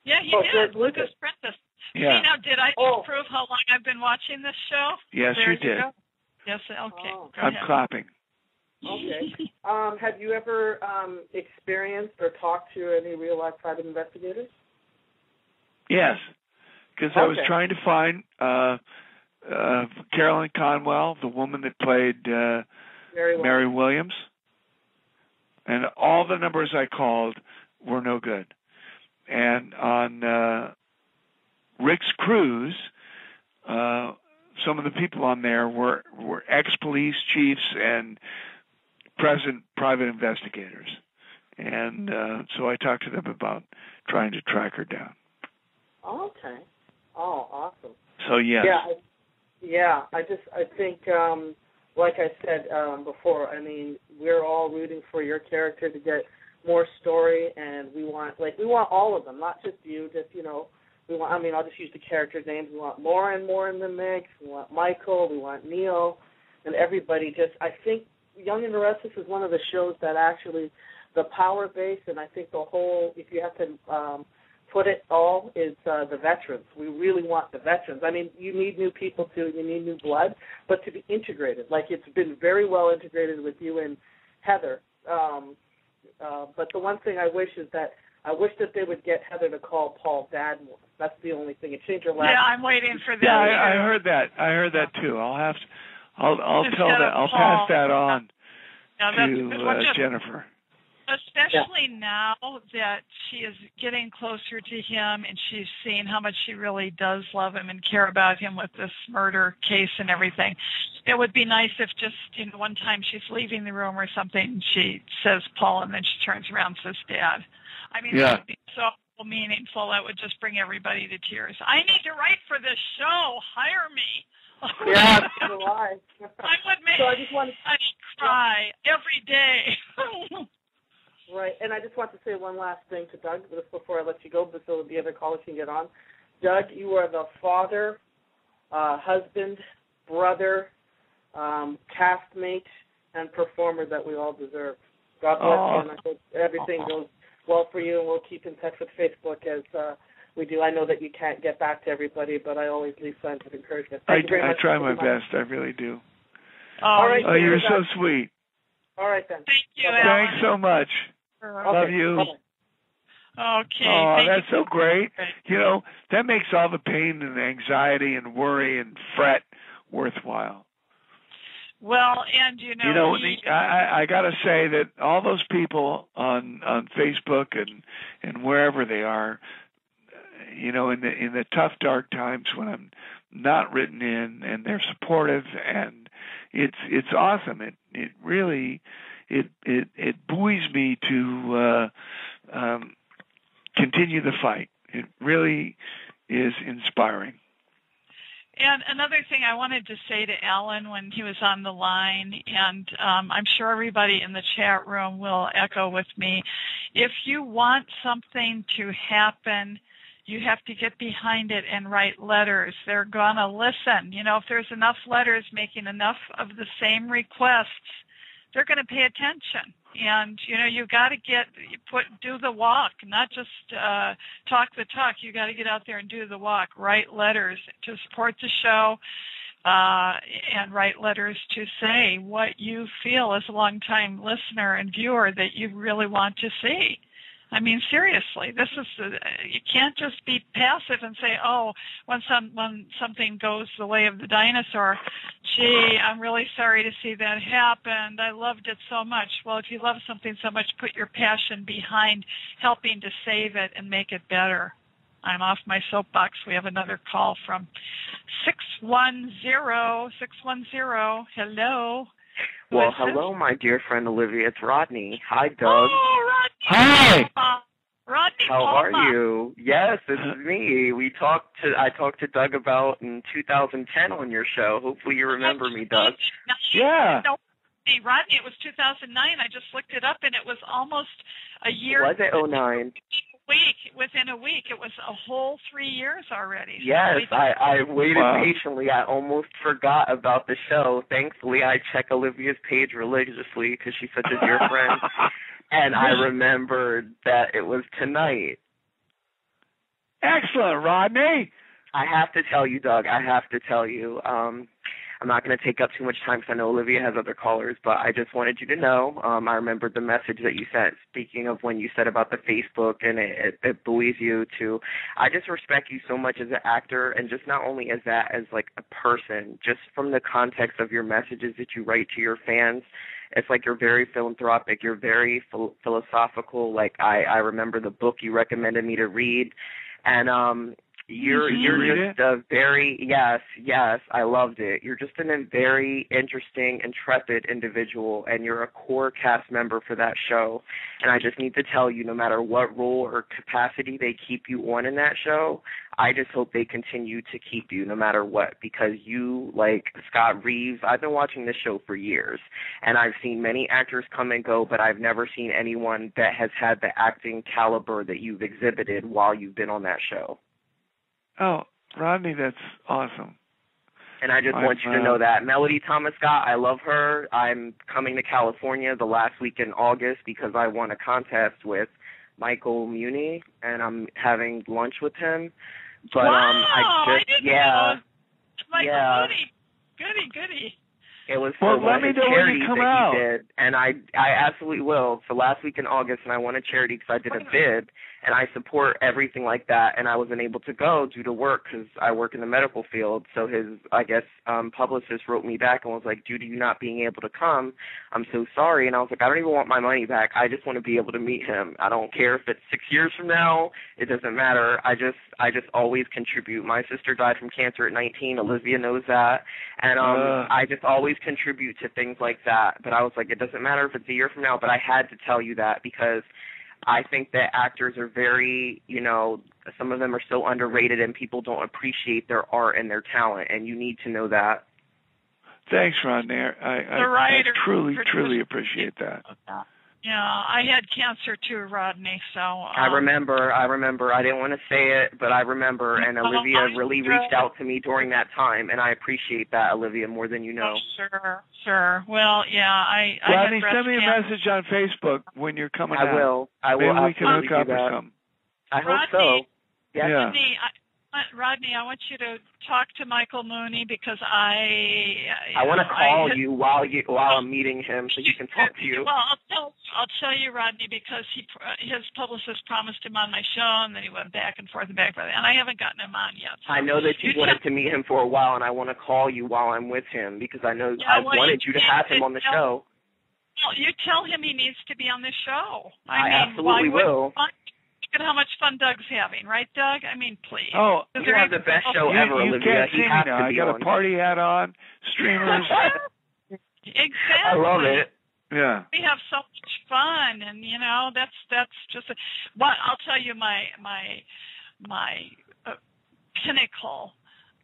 Yeah, he did. Lucas Prentice. Yeah. See, now, did I just prove how long I've been watching this show? Yes, you did. Go. Yes, okay. I'm clapping. Okay. Have you ever experienced or talked to any real-life private investigators? Yes, because I was trying to find Carolyn Conwell, the woman that played Mary Williams, and all the numbers I called were no good. And on Rick's cruise, some of the people on there were ex-police chiefs and present private investigators. And so I talked to them about trying to track her down. Okay. Oh, awesome. So, yes. Yeah, I think, like I said before, I mean, we're all rooting for your character to get more story, and we want all of them, not just you, I'll just use the characters' names. We want more and more in the mix. We want Michael, we want Neil, and everybody. I think Young and the Restless is one of the shows that actually, the power base, and I think the whole, if you have to put it all, is the veterans. We really want the veterans. I mean, you need new people too, you need new blood, but to be integrated. Like, it's been very well integrated with you and Heather. But the one thing I wish is that they would get Heather to call Paul Dad more. That's the only thing. It changed her last. Yeah, I'm waiting for that. Yeah, I heard that. I heard that too. I'll tell that. I'll pass that on to Jennifer. Especially now that she is getting closer to him and she's seen how much she really does love him and care about him with this murder case and everything. It would be nice if just, one time she's leaving the room or something, she says Paul, and then she turns around and says Dad. I mean, that would be so meaningful. That would just bring everybody to tears. I need to write for this show. Hire me. Yeah, so do I. I would make I cry every day. Right, and I just want to say one last thing to Doug just before I let you go, so the other callers can get on. Doug, you are the father, husband, brother, castmate, and performer that we all deserve. God bless you, and I hope everything goes well for you, and we'll keep in touch with Facebook as we do. I know that you can't get back to everybody, but I always leave signs of encouragement. Thank you very much. I try my best. I really do. All right. Oh, you're so sweet. All right, then. Thank you, Thanks so much. Love you. Okay. Oh, that's so great. That makes all the pain and anxiety and worry and fret worthwhile. Well, and I got to say that all those people on Facebook and wherever they are, in the tough, dark times when I'm not written in, and they're supportive, and it's awesome. It really. It buoys me to continue the fight. It really is inspiring. And another thing I wanted to say to Alan when he was on the line, and I'm sure everybody in the chat room will echo with me, if you want something to happen, you have to get behind it and write letters. They're going to listen. If there's enough letters making enough of the same requests, they're going to pay attention. And, you've got to do the walk, not just talk the talk. You got to get out there and do the walk, write letters to support the show, and write letters to say what you feel as a longtime listener and viewer that you really want to see. I mean, seriously, you can't just be passive and say, when something goes the way of the dinosaur, gee, I'm really sorry to see that happen. I loved it so much. Well, if you love something so much, put your passion behind helping to save it and make it better. I'm off my soapbox. We have another call from 610. Hello. Well, hello, my dear friend Olivia. It's Rodney. Hi, Doug. Oh, Rodney. Hi. Rodney, how are you? Yes, this is me. I talked to Doug about in 2010 on your show. Hopefully you remember me, Doug. Yeah. Rodney, it was 2009. I just looked it up, and it was almost a year. Was it 09? Within a week. It was a whole 3 years already. Yes, I waited patiently. I almost forgot about the show. Thankfully, I check Olivia's page religiously because she's such a dear friend. And I remembered that it was tonight. Excellent, Rodney. I have to tell you, Doug, I'm not going to take up too much time because I know Olivia has other callers, but I just wanted you to know I remembered the message that you sent, speaking of when you said about the Facebook and it buoys you to. I just respect you so much as an actor, and just not only as that, as like a person, just from the context of your messages that you write to your fans. It's like you're very philanthropic. You're very philosophical. Like I remember the book you recommended me to read, and you're just a very yes, I loved it. You're just a very interesting, intrepid individual, and you're a core cast member for that show. And I just need to tell you, no matter what role or capacity they keep you on in that show, I just hope they continue to keep you no matter what, because you, like Scott Reeves, I've been watching this show for years, and I've seen many actors come and go, but I've never seen anyone that has had the acting caliber that you've exhibited while you've been on that show. Oh, Rodney, that's awesome. And I just want you to know that. Melody Thomas Scott, I love her. I'm coming to California the last week in August because I won a contest with Michael Muni, and I'm having lunch with him. But I didn't know. Michael Muni. Goody. It was for one of the charities that he did, and I absolutely will. For last week in August, and I won a charity because I did a bid, and I support everything like that, and I wasn't able to go due to work because I work in the medical field. So his, publicist wrote me back and was like, due to you not being able to come, I'm so sorry. And I was like, I don't even want my money back. I just want to be able to meet him. I don't care if it's 6 years from now. It doesn't matter. I just always contribute. My sister died from cancer at 19. Olivia knows that. And I just always contribute to things like that. But I was like, it doesn't matter if it's a year from now, but I had to tell you that because I think that actors are very, some of them are so underrated and people don't appreciate their art and their talent, and you need to know that. Thanks, Rodney. I truly appreciate that. Yeah, I had cancer too, Rodney, so... I remember. I didn't want to say it, but I remember, and Olivia really reached out to me during that time, and I appreciate that, Olivia, more than you know. Oh, sure. Well, yeah, Rodney, send me a message on Facebook when you're coming out. I will. Maybe we can hook up or something. I hope so. Yeah. Rodney, I want you to talk to Michael Mooney because I want to call you while I'm meeting him so he can talk to you. Well, I'll tell you, Rodney, because his publicist promised him on my show, and then he went back and forth, and I haven't gotten him on yet. So I know that you wanted to meet him for a while, and I want to call you while I'm with him because I know I wanted you to have him on the show. Well, you tell him he needs to be on the show. I absolutely will. Look at how much fun Doug's having, right, Doug? I mean, please. Oh, you have the best show ever, Olivia. You can't see me now. I got a party hat on, streamers. Exactly. I love it. Yeah. We have so much fun, and that's just what I'll tell you. My pinnacle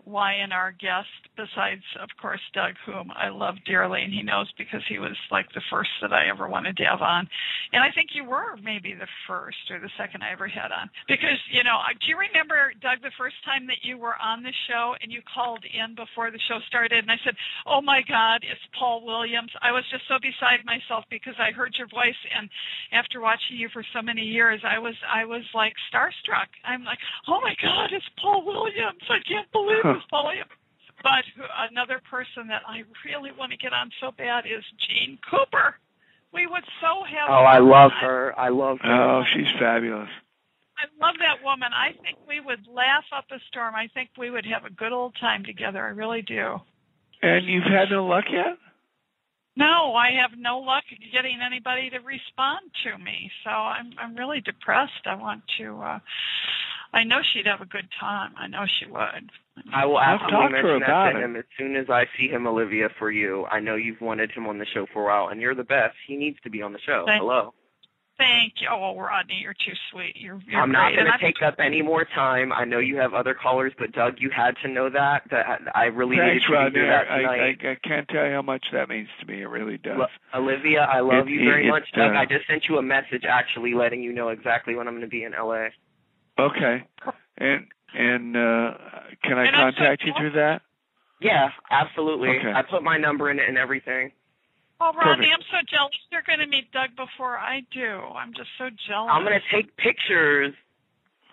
Y&R guest, besides, of course, Doug, whom I love dearly, and he knows because he was like the first that I ever wanted to have on. And I think you were maybe the first or the second I ever had on. Because, do you remember, Doug, the first time that you were on the show and you called in before the show started, and I said, oh, my God, it's Paul Williams. I was just so beside myself because I heard your voice, and after watching you for so many years, I was like starstruck. I'm like, oh, my God, it's Paul Williams. I can't believe it. But another person that I really want to get on so bad is Jean Cooper. We would so have fun. I love her. Oh, she's fabulous. I love that woman. I think we would laugh up a storm. I think we would have a good old time together. I really do. And you've had no luck yet? No, I have no luck getting anybody to respond to me. So I'm really depressed. I want to... I know she'd have a good time. I know she would. I will absolutely mention that to him as soon as I see him, Olivia, for you. I know you've wanted him on the show for a while, and you're the best. He needs to be on the show. Hello. Thank you. Oh, Rodney, you're too sweet. You're I'm great. not going to take up any more time. I know you have other callers, but Doug, you had to know that I really needed you to hear that tonight. I can't tell you how much that means to me. It really does. Olivia, I love you very much. Doug, I just sent you a message actually letting you know exactly when I'm going to be in LA. Okay. And can I contact you through that? Yeah, absolutely. Okay. I put my number in it and everything. Oh, Rodney, I'm so jealous. You're going to meet Doug before I do. I'm just so jealous. I'm going to take pictures.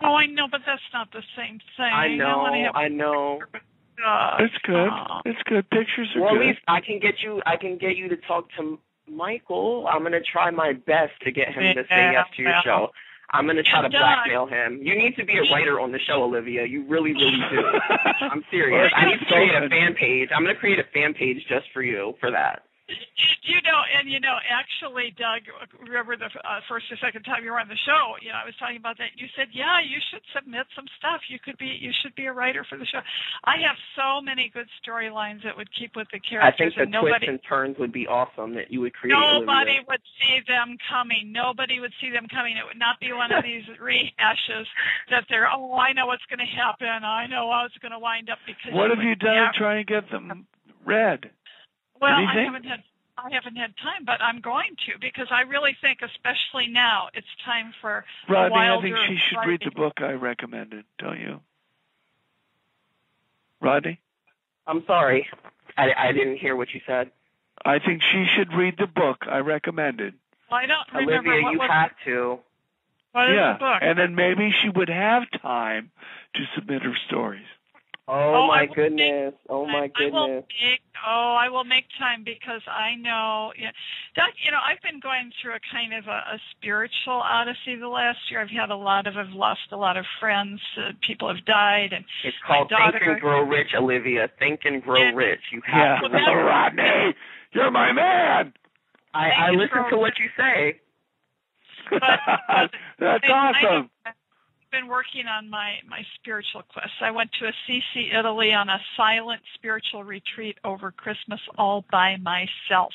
Oh, I know, but that's not the same thing. I know. It's good. It's good. Pictures are good. Well, at least I can get you to talk to Michael. I'm going to try my best to get him to say yes to your show. I'm going to try to blackmail him. You need to be a writer on the show, Olivia. You really, really do. I'm serious. I need to create a fan page. I'm going to create a fan page just for you for that. Actually, Doug, remember the first or second time you were on the show, I was talking about that. You said, yeah, you should submit some stuff. You should be a writer for the show. I have so many good storylines that would keep with the characters. I think the twists and turns would be awesome that you would create. Nobody would see them coming. Nobody would see them coming. It would not be one of these rehashes that they're, I know what's going to happen. I know how it's going to wind up because. What have you done to try and get them read? Well, I haven't had time, but I'm going to because I really think, especially now, it's time for Rodney, Wilder. I think she should read the book I recommended, don't you? Rodney? I'm sorry. I didn't hear what you said. I think she should read the book I recommended. Well, I don't remember. Olivia, you have to. What is the book? And then maybe she would have time to submit her stories. Oh my goodness. I will make time because I know, Doug, I've been going through a kind of a spiritual odyssey the last year. I've lost a lot of friends. People have died. And it's called Think and Grow Rich, Olivia. Think and Grow Rich. You have to. Rodney, you're my man. I listen to what you say. But that's awesome. Been working on my spiritual quest. I went to Assisi, Italy on a silent spiritual retreat over Christmas all by myself.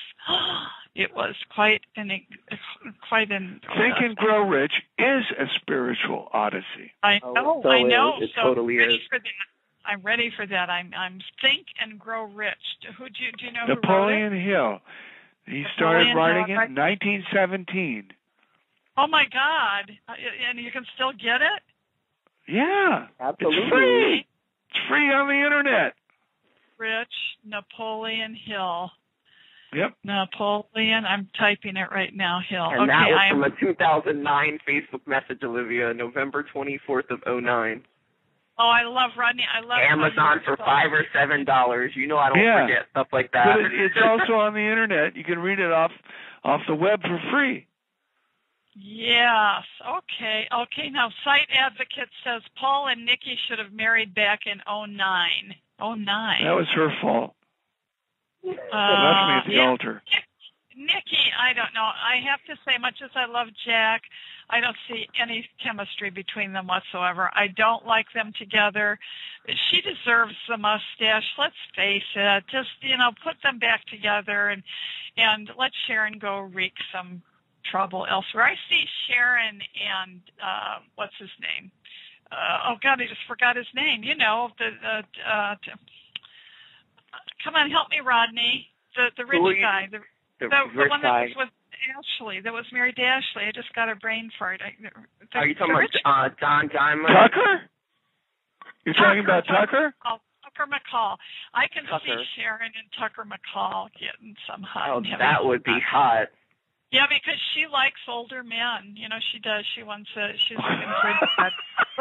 It was quite an Think and Grow Rich is a spiritual odyssey. I know. It totally is. I'm ready for that. I'm Think and Grow Rich. Do you know Napoleon who wrote it? Hill. He started writing it in 1917. Oh my God! And you can still get it? Yeah, absolutely. It's free. It's free on the internet. Rich Napoleon Hill. Yep. Napoleon. I'm typing it right now. Hill. And that was from a 2009 Facebook message, Olivia, November 24th of 2009. Oh, I love Rodney. I love Amazon for $5 or $7. I don't forget stuff like that. But it's also on the internet. You can read it off the web for free. Yes. Okay. Now, Site Advocate says Paul and Nikki should have married back in 2009. 2009. That was her fault. Left me at the altar. Nikki, I don't know. I have to say, much as I love Jack, I don't see any chemistry between them whatsoever. I don't like them together. She deserves the mustache. Let's face it. Just, put them back together and let Sharon go wreak some trouble elsewhere. I see Sharon and what's his name? Oh God, I just forgot his name. Come on, help me, Rodney. The rich guy. The one that was with Ashley. That was married to Ashley. I just got a brain fart. Are you talking about Don Diamond? Tucker? You're talking about Tucker? Tucker McCall. I can see Sharon and Tucker McCall getting some hot. Oh, that would be hot. Yeah, because she likes older men. She does. She's looking for that.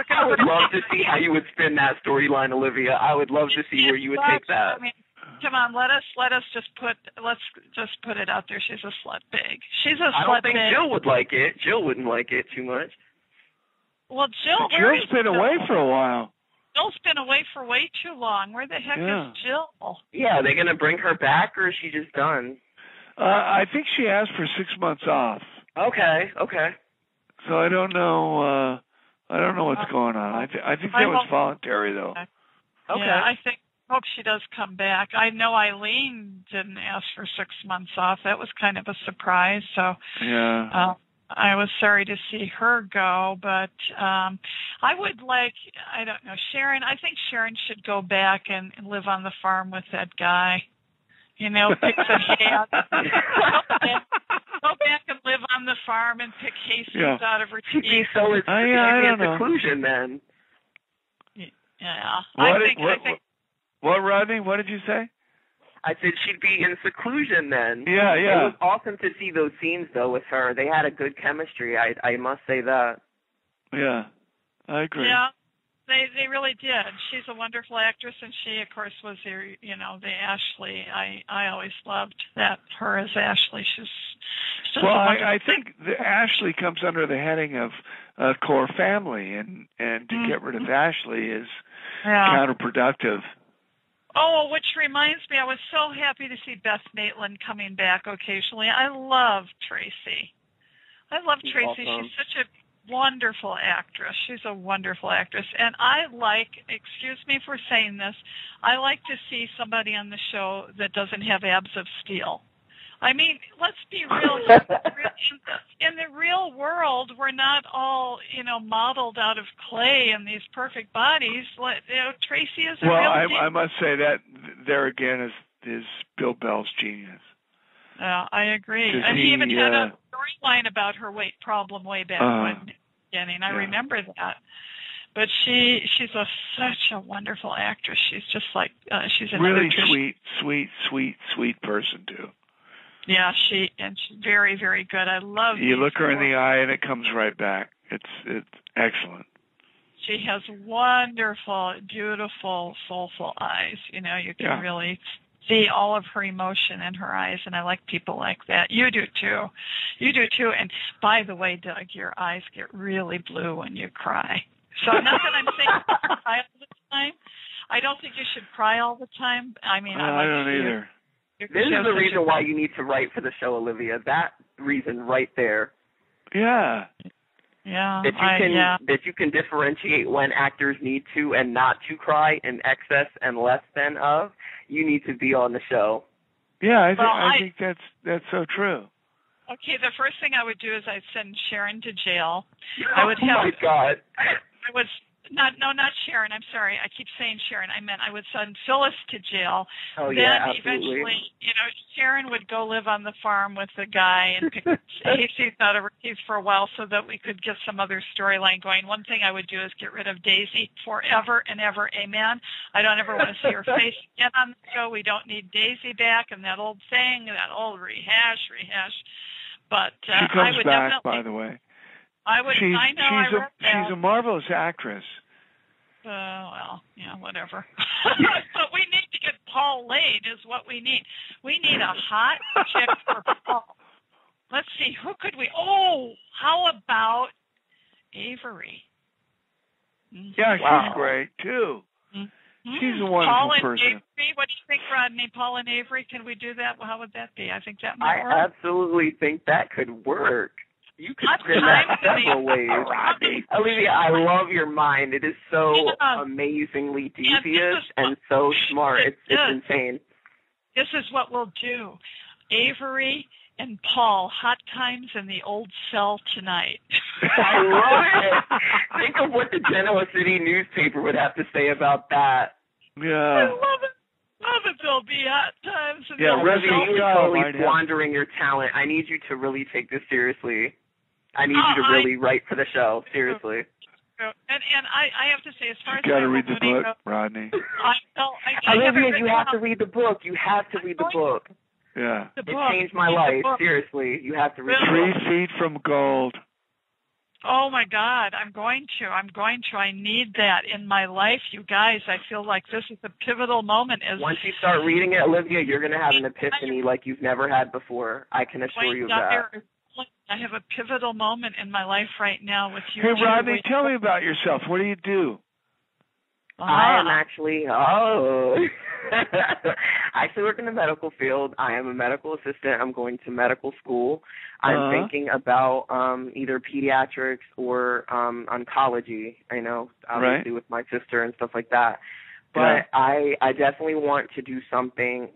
I would love to see how you would spin that storyline, Olivia. I would love to see where you would take that. I mean, come on, let's just put it out there. She's a slut big. She's a slut big. I don't think Jill would like it. Jill wouldn't like it too much. Well, Jill's been away for a while. Jill's been away for way too long. Where the heck is Jill? Yeah, are they going to bring her back, or is she just done? I think she asked for 6 months off. Okay. So I don't know. I don't know what's going on. I think that was voluntary, though. Okay. Yeah, I hope she does come back. I know Eileen didn't ask for 6 months off. That was kind of a surprise. So yeah. I was sorry to see her go, but I would like, I don't know, Sharon. I think Sharon should go back and live on the farm with that guy. You know, pick the hay out. Go back and live on the farm and pick hay seeds out of her teeth. She'd be so in seclusion then. Yeah. What, Rodney? What did you say? I said she'd be in seclusion then. Yeah. It was awesome to see those scenes, though, with her. They had a good chemistry. I must say that. Yeah, I agree. Yeah, they really did. She's a wonderful actress, and she, of course, was the Ashley. I always loved her as Ashley. She's well, I think Ashley comes under the heading of core family, and to get rid of Ashley is counterproductive. Oh, which reminds me, I was so happy to see Beth Maitland coming back occasionally. I love Tracy. Tracy. Awesome. She's such a wonderful actress. She's a wonderful actress. And I like, excuse me for saying this, I like to see somebody on the show that doesn't have abs of steel. I mean, let's be real. In the real world, we're not all, modeled out of clay in these perfect bodies. Tracy is a real deal. I must say that there again is Bill Bell's genius. I agree. And he even had a storyline about her weight problem way back when beginning. I remember that. But she's such a wonderful actress. She's just like she's a really sweet person too. Yeah, she's very, very good. I love. You look her in the eye, and it comes right back. It's excellent. She has wonderful, beautiful, soulful eyes. You can really see all of her emotion in her eyes, and I like people like that. You do too. And by the way, Doug, your eyes get really blue when you cry. So not that I'm saying you cry all the time. I don't think you should cry all the time. I mean, I don't either. This is the reason why you need to write for the show, Olivia. That reason right there. Yeah. Yeah. That you can differentiate when actors need to and not to cry in excess and less than of. You need to be on the show. Yeah, I think that's so true. Okay, the first thing I would do is I'd send Sharon to jail. Oh my God. Not Sharon. I'm sorry. I keep saying Sharon. I meant I would send Phyllis to jail. Oh, then yeah, absolutely. Eventually, Sharon would go live on the farm with the guy and pick hay seeds out of her teeth for a while so that we could get some other storyline going. One thing I would do is get rid of Daisy forever and ever. Amen. I don't ever want to see her face again on the show. We don't need Daisy back and that old thing, that old rehash. But she comes I would back, definitely, by the way. I would. She's a marvelous actress. Well, yeah, whatever. But we need to get Paul laid is what we need. We need a hot chick for Paul. Let's see, who could we? Oh, how about Avery? Yeah, she's great too. Mm-hmm. She's a wonderful Paul and person. Avery, what do you think, Rodney? Paul and Avery, can we do that? How would that be? I think that might work. I absolutely think that could work. You could spin that several ways. Olivia, I love your mind. It is so amazingly devious and so smart. It's insane. This is what we'll do. Avery and Paul, hot times in the old cell tonight. I love it. Think of what the Genoa City newspaper would have to say about that. Yeah. I love it. There'll be hot times. Olivia, you're totally squandering your talent. I need you to really take this seriously. I need you to really write for the show, seriously. And I have to say, as far as you got to read the book, Rodney. Olivia, you have to read the book. You have to read the book. Yeah. It changed my life. Seriously, you have to read the book. 3 feet from gold. Oh my God, I'm going to. I need that in my life, you guys. I feel like this is a pivotal moment. Once you start reading it, Olivia, you're going to have an epiphany like you've never had before. I can assure you of that. I have a pivotal moment in my life right now with you. Hey, Rodney, tell me about yourself. What do you do? I am actually, I actually work in the medical field. I am a medical assistant. I'm going to medical school. I'm thinking about either pediatrics or oncology, obviously with my sister and stuff like that. But I definitely want to do something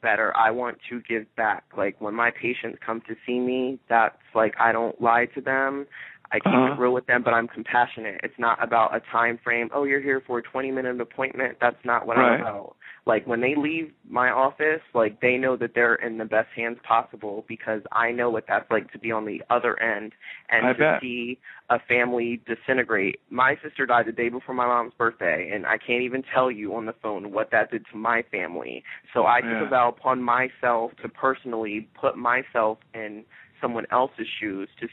better. I want to give back. Like, when my patients come to see me, that's like, I don't lie to them. I keep it real with them, but I'm compassionate. It's not about a time frame. Oh, you're here for a 20-minute appointment. That's not what I'm about. Like, when they leave my office, like, they know that they're in the best hands possible, because I know what that's like to be on the other end and see a family disintegrate. My sister died the day before my mom's birthday, and I can't even tell you on the phone what that did to my family. So I took a vow upon myself to personally put myself in someone else's shoes, to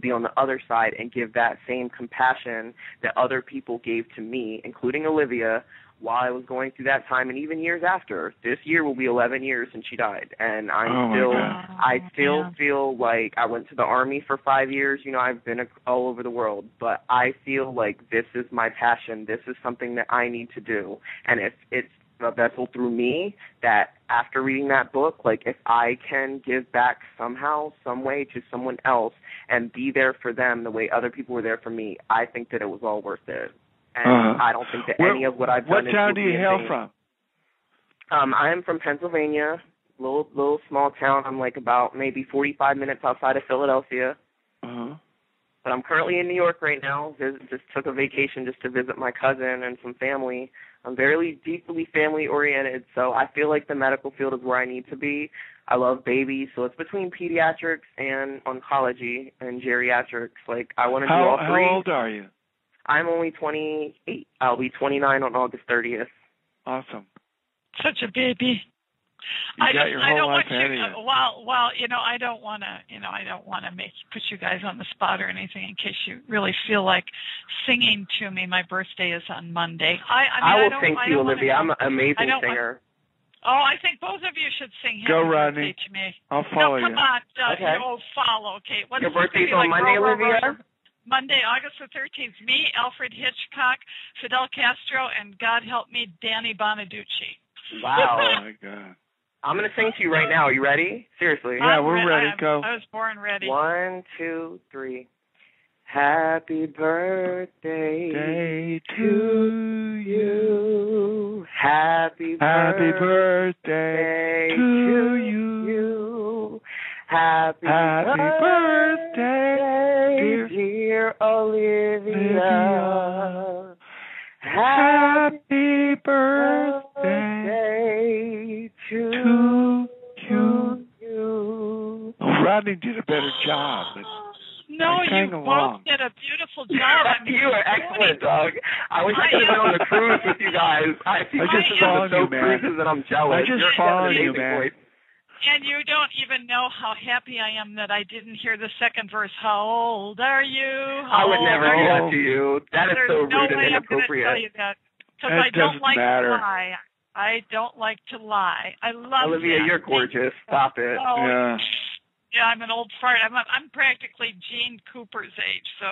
be on the other side and give that same compassion that other people gave to me, including Olivia, while I was going through that time, and even years after. This year will be 11 years since she died, and I still feel like I went to the Army for 5 years. I've been all over the world, but I feel like this is my passion. This is something that I need to do, and if it's a vessel through me, that after reading that book, like, if I can give back somehow, some way to someone else and be there for them the way other people were there for me, I think that it was all worth it. And I don't think that any of what I've done is... What town do you hail from? I am from Pennsylvania, little small town. I'm like about maybe 45 minutes outside of Philadelphia. But I'm currently in New York right now. Just took a vacation just to visit my cousin and some family. I'm very deeply family-oriented, so I feel like the medical field is where I need to be. I love babies, so it's between pediatrics and oncology and geriatrics. Like, I want to do all three. How old are you? I'm only 28. I'll be 29 on August 30th. Awesome. Such a baby. I don't want you. I don't want to put you guys on the spot or anything, in case you really feel like singing to me. My birthday is on Monday. I will sing to you, Olivia. I'm an amazing singer. I think both of you should sing Happy Birthday to me. I'll follow you. Come on, follow. Okay. Your birthday's on Monday, Olivia? Monday, August the 13th. Me, Alfred Hitchcock, Fidel Castro, and God help me, Danny Bonaducci. Wow. Oh my God. I'm going to sing to you right now. Are you ready? Seriously. Yeah, we're ready. Go. I was born ready. 1, 2, 3. Happy birthday to you. Happy birthday to you. Happy birthday, dear Olivia. Happy birthday to you. Rodney did a better job. No, you both did a beautiful job. You are excellent, Doug. I wish I could have been on a cruise with you guys. I just follow you, man. Cruises and I'm jealous. I just follow you, man. Voice. And you don't even know how happy I am that I didn't hear the second verse. How old are you? I would never do that to you. That is so rude and inappropriate. There's no way I'm going to tell you that. Because I don't like to lie. I don't like to lie. I love Olivia, you're gorgeous. Stop it. Yeah, I'm an old fart. I'm practically Gene Cooper's age, so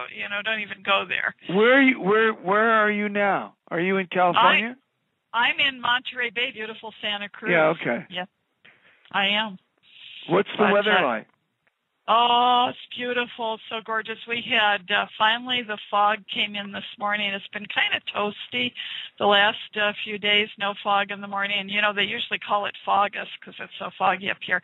don't even go there. Where are you now? Are you in California? I'm in Monterey Bay, beautiful Santa Cruz. Yeah, okay. Yeah, I am. What's the weather like? Oh, it's beautiful. It's so gorgeous. We had, finally the fog came in this morning. It's been kind of toasty the last few days, no fog in the morning. And, they usually call it foggus because it's so foggy up here.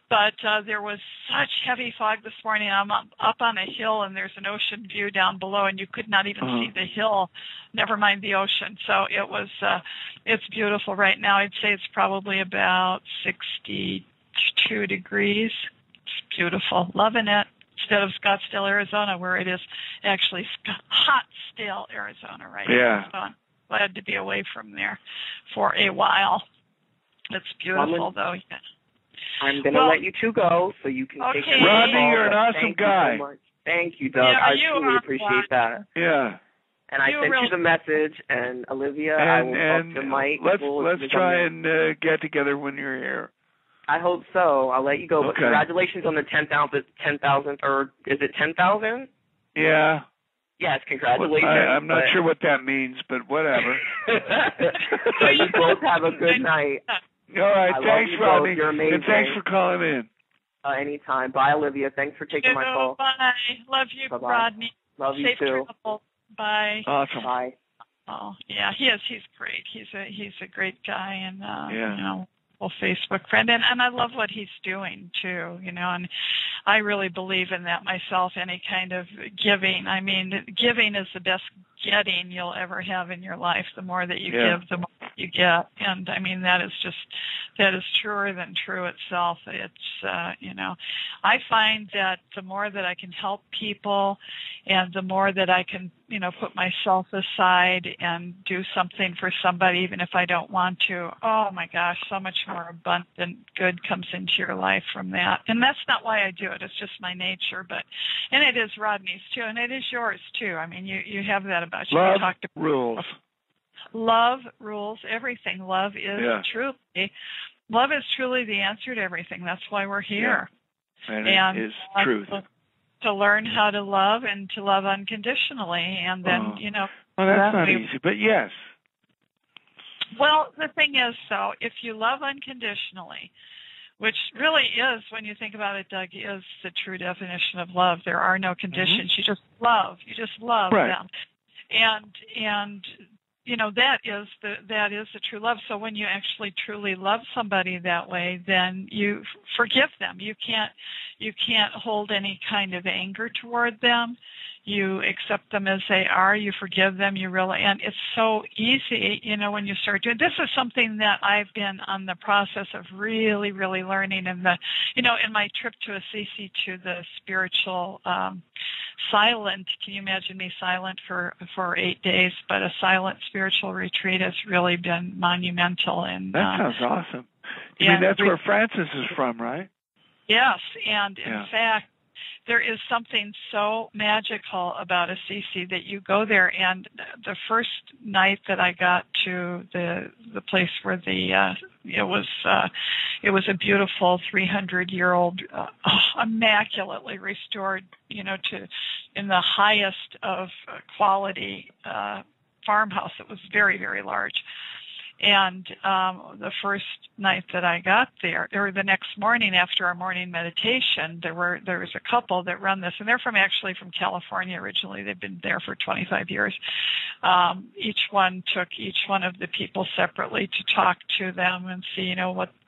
But there was such heavy fog this morning. I'm up on a hill, and there's an ocean view down below, and you could not even see the hill, never mind the ocean. So it was, it's beautiful right now. I'd say it's probably about 62 degrees. It's beautiful. Loving it. Instead of Scottsdale, Arizona, where it is actually Hottsdale, Arizona right now. So I'm glad to be away from there for a while. It's beautiful, though. Yeah. I'm going to let you two go so you can take care of Rodney, you're an awesome guy. Thank you, Doug. I truly appreciate that. Yeah. And I sent you the message, and Olivia, I will talk to Mike. Let's try and get together when you're here. I hope so. I'll let you go. But congratulations on the 10,000, or is it 10,000? Yeah. Yes, congratulations. I'm not sure what that means, but whatever. So you both have a good night. All right. Thanks, Rodney. You're amazing. And thanks for calling in. Anytime. Bye, Olivia. Thanks for taking my call. Bye. Love you, Bye-bye. Rodney. Love you Safe too. travel. Bye. Awesome. Bye. Oh, yeah, he is. He's great. He's a great guy, and Facebook friend, and I love what he's doing too, and I really believe in that myself. Any kind of giving, I mean, giving is the best getting you'll ever have in your life. The more that you give, the more you get, and I mean that is truer than true itself. It's I find that the more that I can help people, and the more that I can put myself aside and do something for somebody, even if I don't want to, oh my gosh, so much more abundant good comes into your life from that. And that's not why I do it. It's just my nature. And it is Rodney's too, and it is yours too. I mean, you have that about you. Love rules. Love rules everything. Love is truly the answer to everything. That's why we're here. Yeah. And it is truth. To learn how to love and to love unconditionally, and then well, that's not easy, but yes. Well, the thing is, so if you love unconditionally, which really is, when you think about it, Doug, is the true definition of love. There are no conditions. You just love. You just love them, and that is the true love. So when you actually truly love somebody that way, then you forgive them. You can't hold any kind of anger toward them. You accept them as they are. You forgive them. And it's so easy, when you start doing. This is something that I've been on the process of really, really learning in in my trip to Assisi, to the spiritual silent. Can you imagine me silent for 8 days? But a silent spiritual retreat has really been monumental. And that sounds awesome. I mean, that's where Francis is from, right? Yes, and in fact, there is something so magical about Assisi that you go there, and the first night that I got to the place where it was a beautiful 300-year-old, immaculately restored, in the highest of quality farmhouse. It was very, very large. And the first night that I got there, or the next morning after our morning meditation, there was a couple that run this, and they're actually from California originally. They've been there for 25 years. Each one took each one of the people separately to talk to them and see,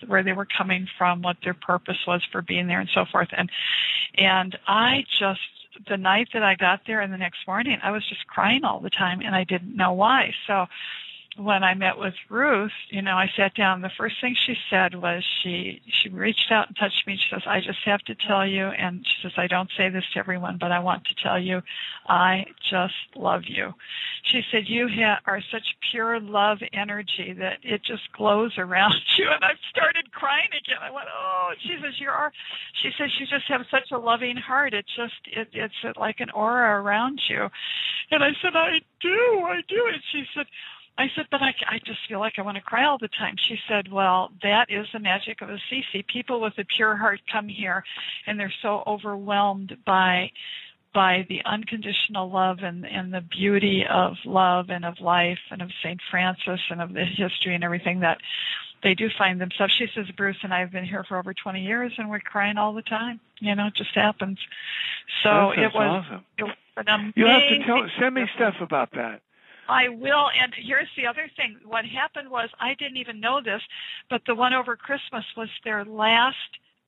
where they were coming from, what their purpose was for being there, and so forth. And I just, the night that I got there and the next morning, I was just crying all the time, and I didn't know why. So when I met with Ruth, I sat down. The first thing she said was she reached out and touched me. She says, I just have to tell you, and she says, I don't say this to everyone, but I want to tell you, I just love you. She said, you are such pure love energy that it just glows around you. And I started crying again. I went, oh, she says, you just have such a loving heart. It's like an aura around you. And I said, I do. And I said, but I just feel like I want to cry all the time. She said, well, that is the magic of Assisi. People with a pure heart come here, and they're so overwhelmed by the unconditional love and the beauty of love and of life and of St. Francis and of the history and everything that they do find themselves. She says, Bruce and I have been here for over 20 years, and we're crying all the time. It just happens. So it was awesome. It was an amazing. You have to send me stuff about that. I will, and here's the other thing. What happened was, I didn't even know this, but the one over Christmas was their last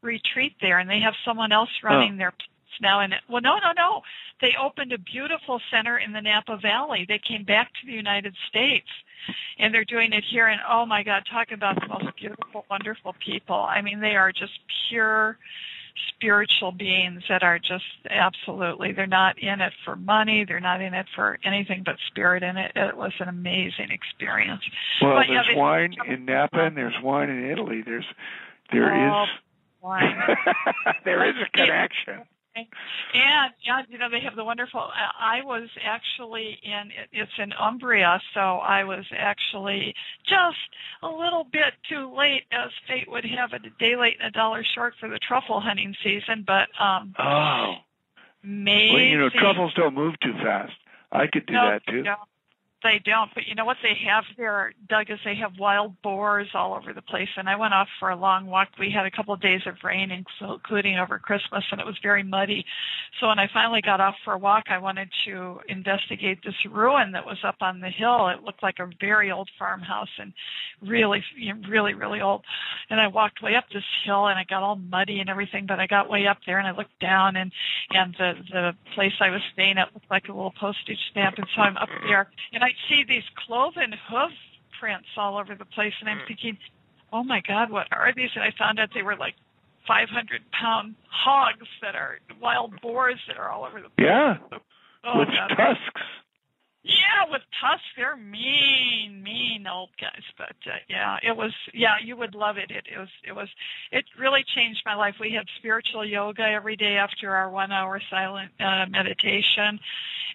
retreat there, and they have someone else running their place now. And no. They opened a beautiful center in the Napa Valley. They came back to the United States, and they're doing it here. And oh my God, talk about the most beautiful, wonderful people. I mean, they are just pure spiritual beings that are just absolutely, they're not in it for money, they're not in it for anything but spirit, and it was an amazing experience. Well, there's wine in Napa and there's wine in Italy. There is wine. There is a connection. And they have the wonderful, I was actually it's in Umbria, so I was actually just a little bit too late, as fate would have it, a day late and a dollar short for the truffle hunting season, but amazing. Well, truffles don't move too fast. I could do that too. They don't, but you know what they have there, Doug, is they have wild boars all over the place. And I went off for a long walk. We had a couple of days of rain, including over Christmas, and it was very muddy. So when I finally got off for a walk, I wanted to investigate this ruin that was up on the hill. It looked like a very old farmhouse and really, really, really old. And I walked way up this hill, and I got all muddy and everything, but I got way up there, and I looked down, and the place I was staying at looked like a little postage stamp. And so I'm up there, and I see these cloven hoof prints all over the place, and I'm thinking, oh my God, what are these? And I found out they were like 500-pound hogs that are wild boars that are all over the place. Yeah, with tusks. Yeah, with tusks. They're mean old guys. But it was. Yeah, you would love it. It really changed my life. We had spiritual yoga every day after our 1-hour silent meditation,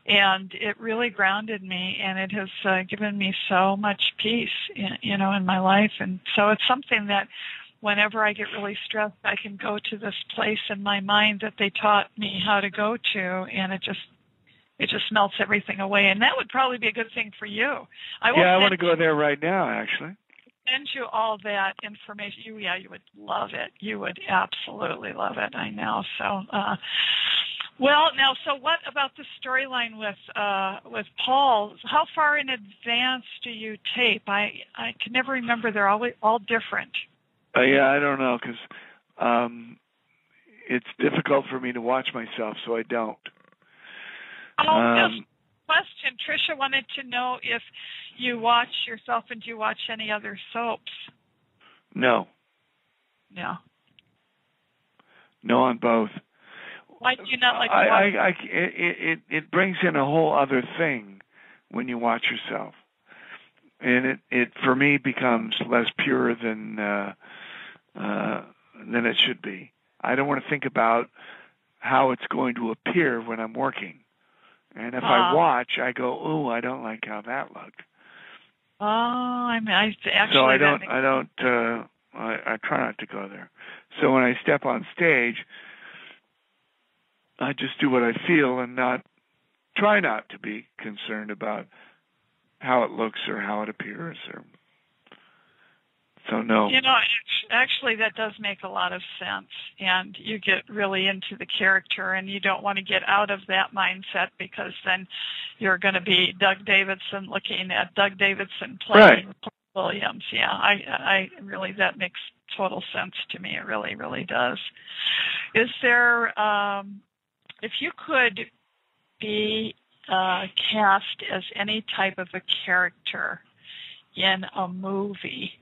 and it really grounded me, and it has given me so much peace, in my life. And so it's something that whenever I get really stressed, I can go to this place in my mind that they taught me how to go to, and it just melts everything away. And that would probably be a good thing for you. I want to go there right now, actually. Send you all that information. You would love it. You would absolutely love it. I know. So, so what about the storyline with Paul? How far in advance do you tape? I can never remember. They're all different. I don't know, because it's difficult for me to watch myself, so I don't. Just question. Tricia wanted to know if you watch yourself, and do you watch any other soaps? No. No. No on both. Why do you not like to watch? It brings in a whole other thing when you watch yourself, and it for me becomes less pure than it should be. I don't want to think about how it's going to appear when I'm working. And if I watch, I go, "Ooh, I don't like how that looked." Oh, I try not to go there. So when I step on stage, I just do what I feel and try not to be concerned about how it looks or how it appears. So no. Actually, that does make a lot of sense, and you get really into the character, and you don't want to get out of that mindset, because then you're going to be Doug Davidson looking at Doug Davidson playing Paul Williams. Yeah, I really, that makes total sense to me. It really, really does. Is there, if you could be cast as any type of a character in a movie,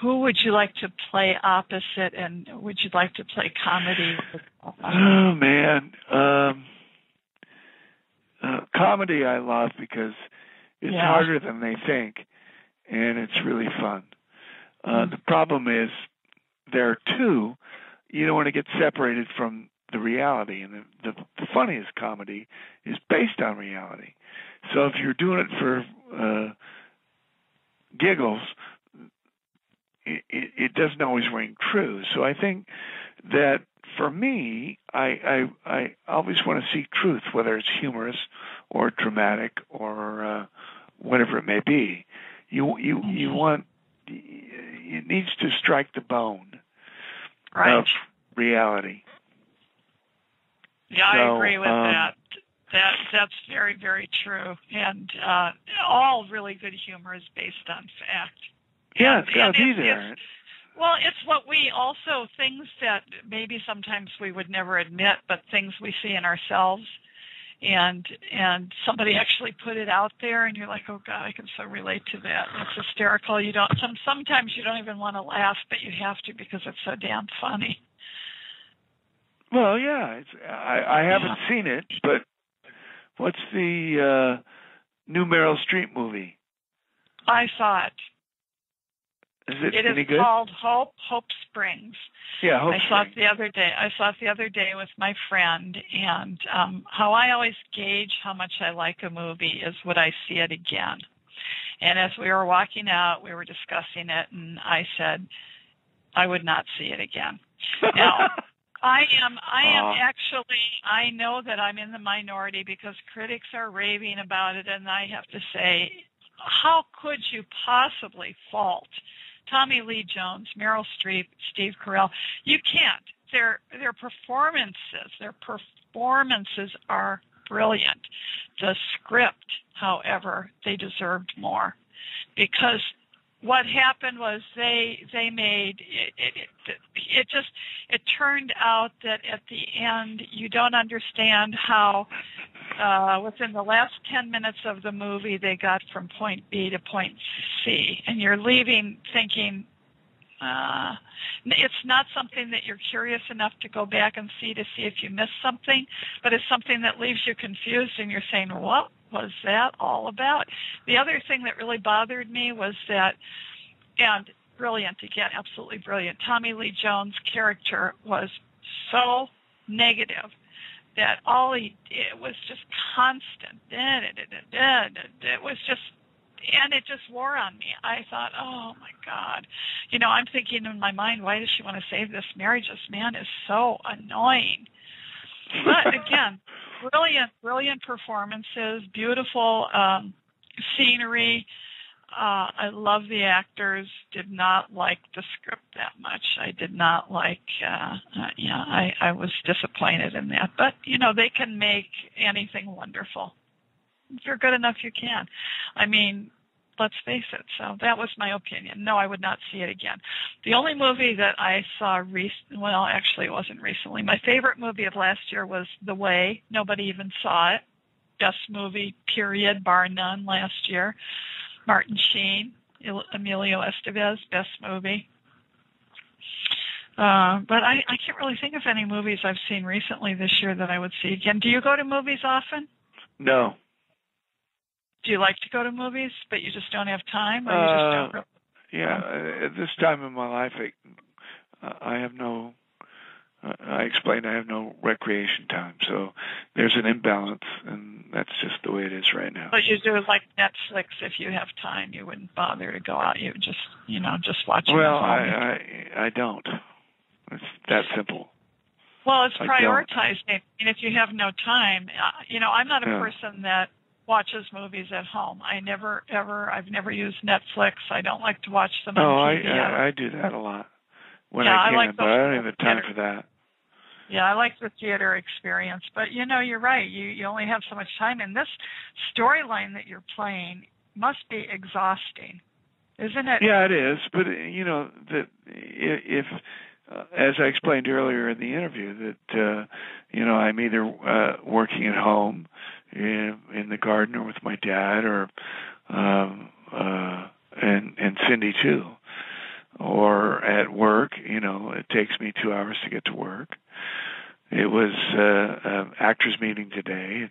who would you like to play opposite, and would you like to play comedy? Oh, man. Comedy I love because it's harder than they think, and it's really fun. The problem is there are two. You don't want to get separated from the reality, and the funniest comedy is based on reality. So if you're doing it for giggles, it doesn't always ring true. So I think that for me, I always want to see truth, whether it's humorous or dramatic or whatever it may be. You want, it needs to strike the bone of reality. Yeah, I agree with that. That's very, very true. And all really good humor is based on fact. Yeah, it's got to be there. Well, it's what we also, things that maybe sometimes we would never admit, but things we see in ourselves, and somebody actually put it out there, and you're like, oh God, I can so relate to that. And it's hysterical. You don't. Sometimes you don't even want to laugh, but you have to because it's so damn funny. Well, yeah, I haven't seen it, but what's the new Meryl Streep movie? I saw it. Is it any good? It is called Hope Springs. Yeah, Hope Springs. I saw it the other day with my friend, and how I always gauge how much I like a movie is would I see it again. And as we were walking out, we were discussing it, and I said, I would not see it again. Now, I am actually, I know that I'm in the minority because critics are raving about it, and I have to say, how could you possibly fault Tommy Lee Jones, Meryl Streep, Steve Carell? You can't. Their performances are brilliant. The script, however, they deserved more, because what happened was they made it turned out that at the end you don't understand how within the last 10 minutes of the movie they got from point B to point C, and you're leaving thinking it's not something that you're curious enough to go back and see if you missed something, but it's something that leaves you confused and you're saying, what was that all about? The other thing that really bothered me was that, and brilliant again, absolutely brilliant, Tommy Lee Jones' character was so negative that it was just constant. It was just, and it just wore on me. I thought, oh my God. I'm thinking in my mind, why does she want to save this marriage? This man is so annoying. But again, brilliant performances, beautiful scenery. I love the actors. Did not like the script that much. I did not like, I was disappointed in that. But, they can make anything wonderful. If you're good enough, you can. I mean, let's face it. So that was my opinion. No, I would not see it again. The only movie that I saw actually it wasn't recently. My favorite movie of last year was The Way. Nobody even saw it. Best movie, period, bar none, last year. Martin Sheen, Emilio Estevez, best movie. But I can't really think of any movies I've seen recently this year that I would see again. Do you go to movies often? No. Do you like to go to movies, but you just don't have time, or you just don't? Yeah, at this time in my life, I have no. I explained I have no recreation time, so there's an imbalance, and that's just the way it is right now. But you do like Netflix. If you have time, you wouldn't bother to go out. You just watch. Well, I don't. It's that simple. Well, it's prioritizing. And if you have no time, I'm not a person that watches movies at home. I've never used Netflix. I don't like to watch them on TV. I do that a lot when I can, but I don't have the time for that. Yeah, I like the theater experience, but you're right. You only have so much time, and this storyline that you're playing must be exhausting, isn't it? Yeah, it is. But that if as I explained earlier in the interview, that I'm either working at home in the garden or with my dad, or and Cindy too, or at work. It takes me 2 hours to get to work. It was actors meeting today.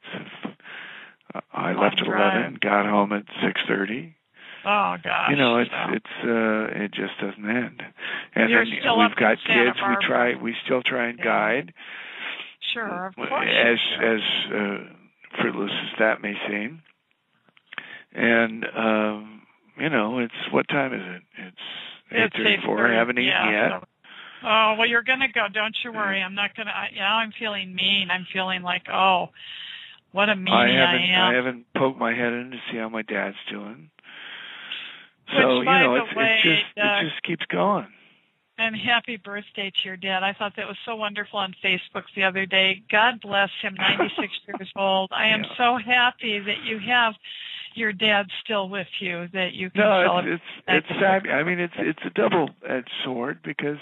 I left at 11, got home at 6:30. Oh gosh! It just doesn't end. And then we've got kids. We still try and guide. Sure, of course. As fruitless as that may seem. And it's what time is it? It's 8:34. I haven't eaten yet. Oh, well, you're going to go. Don't you worry. I'm not going to. I'm feeling mean. I'm feeling like, oh, what a meanie I am. I haven't poked my head in to see how my dad's doing. Which, so, it just keeps going. And happy birthday to your dad. I thought that was so wonderful on Facebook the other day. God bless him, 96 years old. I am so happy that you have your dad still with you, that you can celebrate. It's sad. I mean, it's a double-edged sword, because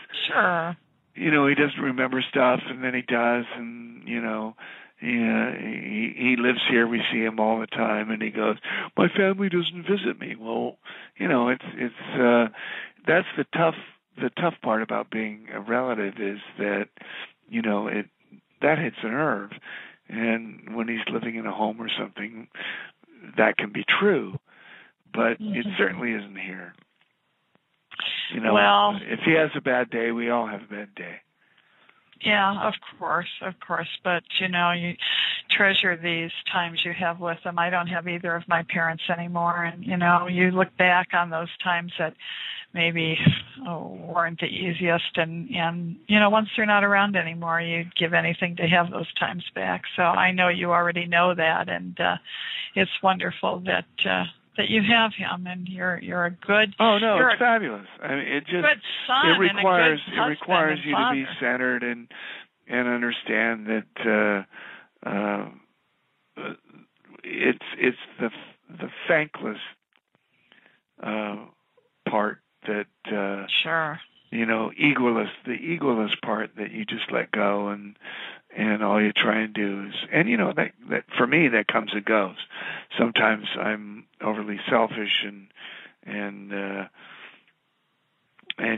he doesn't remember stuff, and then he does, and he lives here. We see him all the time, and he goes, "My family doesn't visit me." Well, it's that's the tough part about being a relative, is that that hits a nerve, and when he's living in a home or something, that can be true, but it certainly isn't here. Well, if he has a bad day, we all have a bad day. Yeah, of course. But, you treasure these times you have with them. I don't have either of my parents anymore. And, you look back on those times that maybe, weren't the easiest, and once they're not around anymore, you'd give anything to have those times back. So I know you already know that, and it's wonderful that you have him, and you're a good. Oh no, it's fabulous. I mean, it just good son it requires and a good husband you to be centered and understand that it's the thankless part that sure. egoless, the egoless part that you just let go, and all you try and do is, and that for me that comes and goes. Sometimes I'm overly selfish and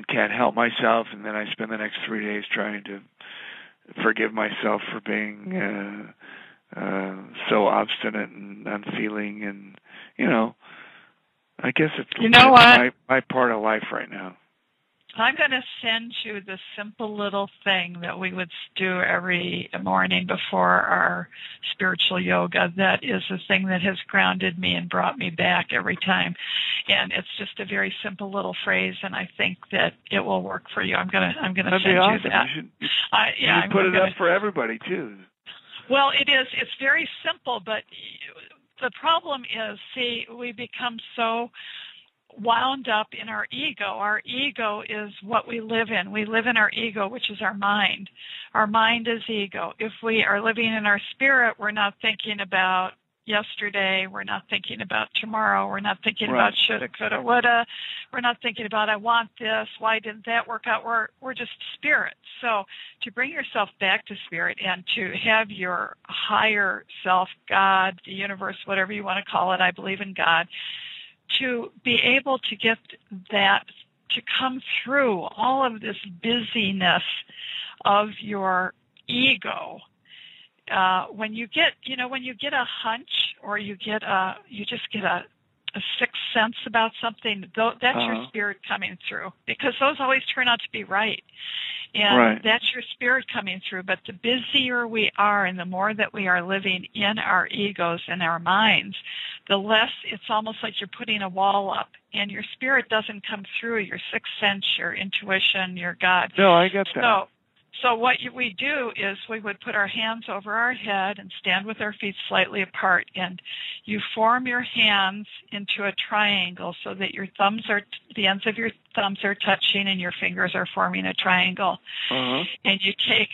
can't help myself, and then I spend the next 3 days trying to forgive myself for being so obstinate and unfeeling, and I guess it's my part of life right now. I'm going to send you the simple little thing that we would do every morning before our spiritual yoga. That is the thing that has grounded me and brought me back every time. And it's just a very simple little phrase, and I think that it will work for you. I'm going to send awesome. you that. You should put it up for everybody too. Well, it is. It's very simple, but the problem is, we become so wound up in our ego. Our ego is what we live in. We live in our ego, which is our mind. Our mind is ego. If we are living in our spirit, we're not thinking about yesterday. We're not thinking about tomorrow. We're not thinking about shoulda, coulda, woulda. We're not thinking about I want this. Why didn't that work out? We're just spirit. So to bring yourself back to spirit and to have your higher self, God, the universe, whatever you want to call it, I believe in God, to be able to get that to come through all of this busyness of your ego. When you get a hunch, or you just get a sixth sense about something, that's your spirit coming through, because those always turn out to be right. And that's your spirit coming through. But the busier we are and the more that we are living in our egos and our minds, the less it's almost like you're putting a wall up, and your spirit doesn't come through, your sixth sense, your intuition, your God. No, I get that. So what we do is we would put our hands over our head and stand with our feet slightly apart, and you form your hands into a triangle so that the ends of your thumbs are touching and your fingers are forming a triangle. And you take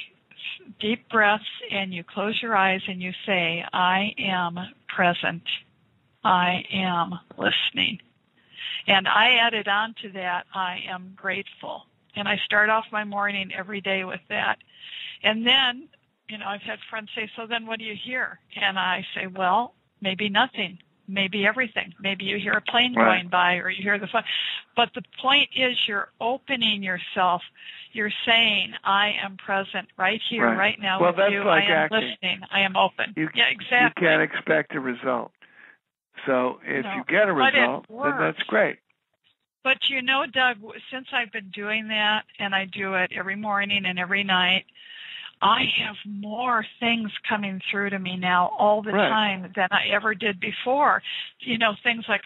deep breaths and you close your eyes and you say, I am present. I am listening. And I added on to that, I am grateful. And I start off my morning every day with that. And then, I've had friends say, so then what do you hear? And I say, well, maybe nothing, maybe everything. Maybe you hear a plane going by, or you hear the phone. But the point is, you're opening yourself. You're saying, I am present right here, right now with you. Like I am acting. Listening. I am open. Exactly. You can't expect a result. So if you get a result, then that's great. But Doug, since I've been doing that, and I do it every morning and every night, I have more things coming through to me now all the time than I ever did before. Things like,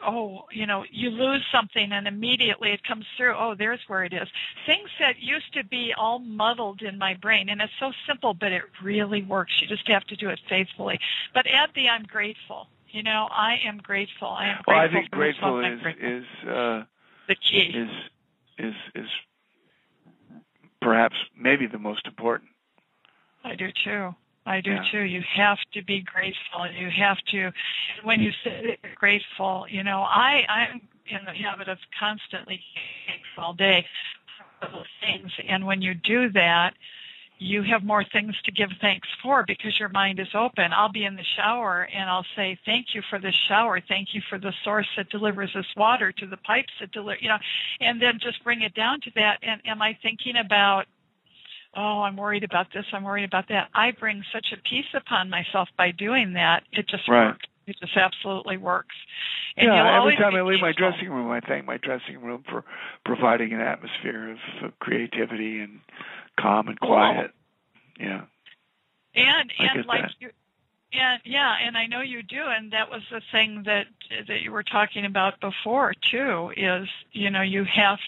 you lose something and immediately it comes through. Oh, there's where it is. Things that used to be all muddled in my brain, and it's so simple, but it really works. You just have to do it faithfully. But add the I'm grateful. I am grateful. I am grateful. Well, I think grateful is the key. Is perhaps maybe the most important. I do too. You have to be grateful. You have to, when you say you're grateful, I'm in the habit of constantly thankful all day for those things. And when you do that, you have more things to give thanks for because your mind is open. I'll be in the shower and I'll say, thank you for this shower. Thank you for the source that delivers this water to the pipes that deliver, and then just bring it down to that. And am I thinking about, I'm worried about this, I'm worried about that? I bring such a peace upon myself by doing that. It just works. It just absolutely works. And every time I leave my dressing room, I thank my dressing room for providing an atmosphere of creativity and calm and quiet. And like And I know you do, and that was the thing that you were talking about before too. Is you have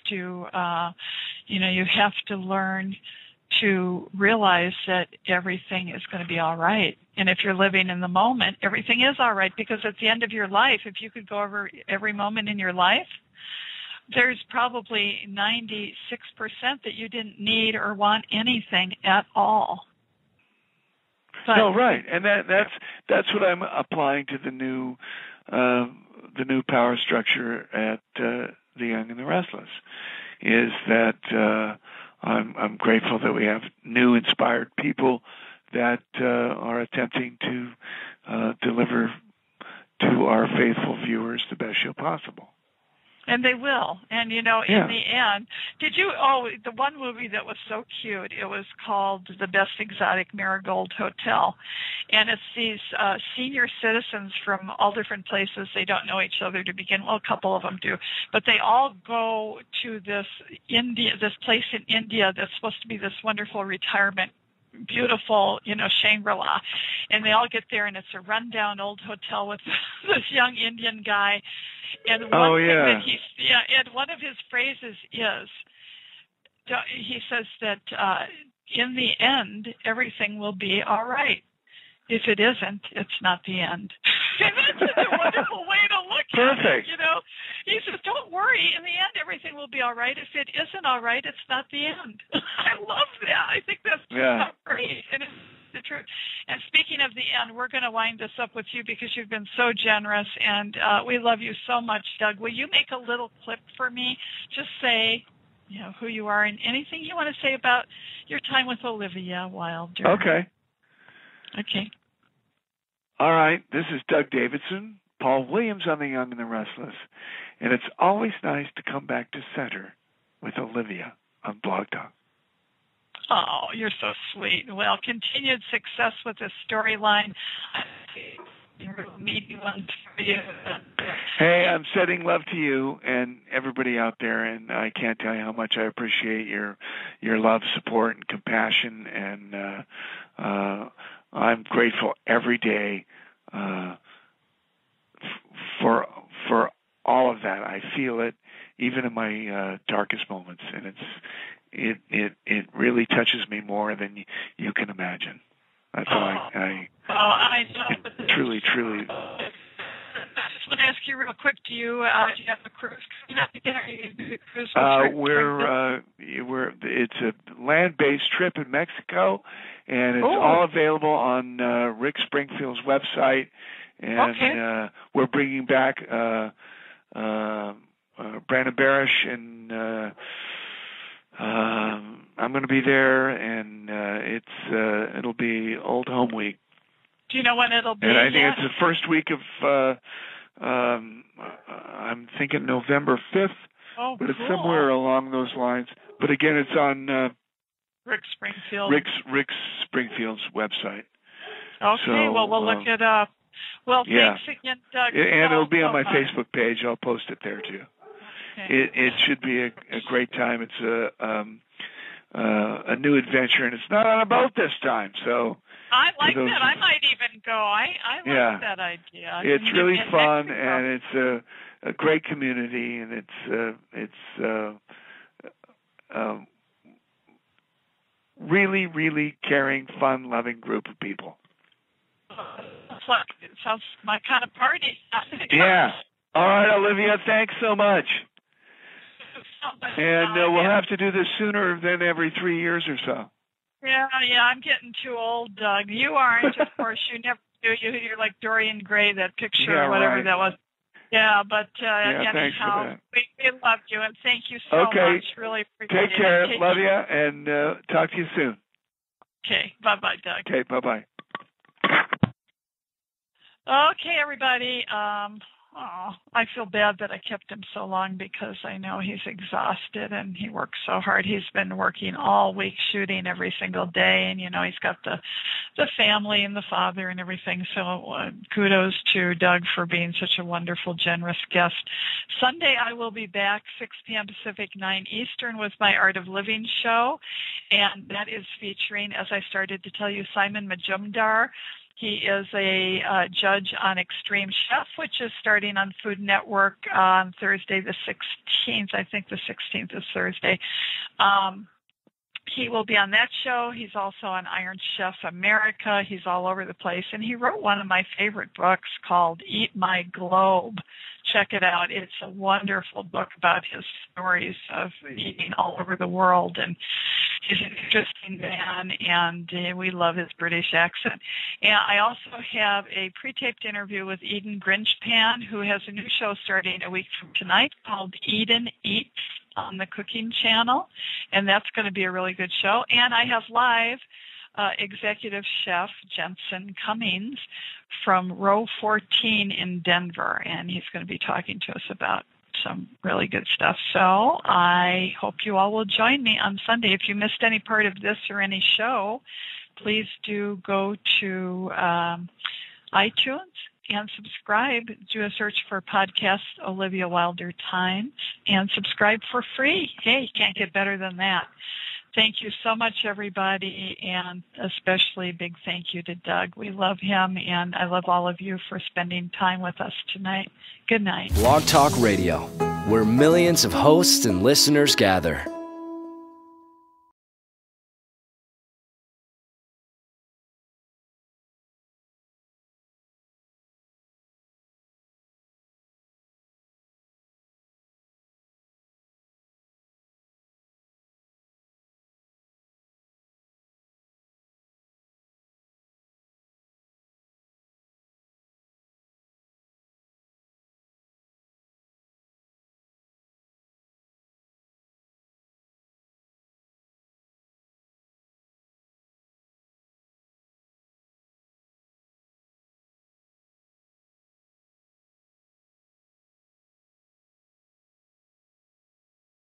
to learn to realize that everything is going to be all right. And if you're living in the moment, everything is all right, because at the end of your life, if you could go over every moment in your life, there's probably 96% that you didn't need or want anything at all. But, no, right, and that's what I'm applying to the new power structure at The Young and the Restless. Is that I'm grateful that we have new, inspired people that are attempting to deliver to our faithful viewers the best show possible. And they will. And, in the end, the one movie that was so cute, it was called The Best Exotic Marigold Hotel. And it's these senior citizens from all different places. They don't know each other to begin. Well, a couple of them do. But they all go to this place in India that's supposed to be this wonderful retirement, beautiful, Shangri-La. And they all get there, and it's a rundown old hotel with this young Indian guy. And and one of his phrases is, he says that in the end, everything will be all right. If it isn't, it's not the end. And that's such a wonderful way to look at it. He says, don't worry. In the end, everything will be all right. If it isn't all right, it's not the end. I love that. I think that's great. And it's the truth. And speaking of the end, we're going to wind this up with you because you've been so generous, and we love you so much, Doug. Will you make a little clip for me? Just say, who you are and anything you want to say about your time with Olivia Wilder. Okay. All right. This is Doug Davidson, Paul Williams on The Young and the Restless, and it's always nice to come back to center with Olivia on Blog Talk. Oh, you're so sweet. Well, continued success with this storyline. Hey, I'm sending love to you and everybody out there, and I can't tell you how much I appreciate your love, support, and compassion, and I'm grateful every day for all of that. I feel it even in my darkest moments, and it really touches me more than you can imagine. That's all I know. Truly. I just want to ask you real quick, do you have a cruise? It's a land-based trip in Mexico, and it's all available on Rick Springfield's website. And we're bringing back Brandon Barish, and I'm going to be there, and it'll be Old Home Week. Do you know when it'll be? And I think it's the first week of, I'm thinking November 5th, but it's somewhere along those lines. But again, it's on Rick Springfield's website. Okay, so, we'll look it up. Well, thanks again, Doug. And it'll be on my Facebook page. I'll post it there, too. Okay. It should be a great time. It's a new adventure, and it's not on a boat this time. So I like that. I might even go. I like that idea. It's really fun, and it's a great community, and it's really, really caring, fun, loving group of people. It sounds my kind of party. Yeah. All right, Olivia, thanks so much. And we'll have to do this sooner than every 3 years or so. Yeah, I'm getting too old, Doug. You aren't, of course. You never do. You're like Dorian Gray, that picture or whatever that was. Yeah, but anyhow, we love you, and thank you so much. Really appreciate it. Take care. Love you, and talk to you soon. Okay. Bye-bye, Doug. Okay, bye-bye. Okay, everybody. I feel bad that I kept him so long because I know he's exhausted and he works so hard. He's been working all week shooting every single day, and he's got the family and the father and everything. So kudos to Doug for being such a wonderful, generous guest. Sunday I will be back 6 p.m. Pacific, 9 Eastern with my Art of Living show, and that is featuring, as I started to tell you, Simon Majumdar, He is a judge on Extreme Chef, which is starting on Food Network on Thursday the 16th. I think the 16th is Thursday. He will be on that show. He's also on Iron Chef America. He's all over the place. And he wrote one of my favorite books called Eat My Globe. Check it out. It's a wonderful book about his stories of eating all over the world. And he's an interesting man, and we love his British accent. And I also have a pre-taped interview with Eden Grinchpan, who has a new show starting a week from tonight called Eden Eats on the Cooking Channel, and that's going to be a really good show. And I have live executive chef Jensen Cummings from Row 14 in Denver, and he's going to be talking to us about some really good stuff. So I hope you all will join me on Sunday. If you missed any part of this or any show, please do go to iTunes and subscribe. Do a search for podcast Olivia Wilder Times and subscribe for free. Hey, you can't get better than that. Thank you so much, everybody, and especially a big thank you to Doug. We love him, and I love all of you for spending time with us tonight. Good night. Blog Talk Radio, where millions of hosts and listeners gather.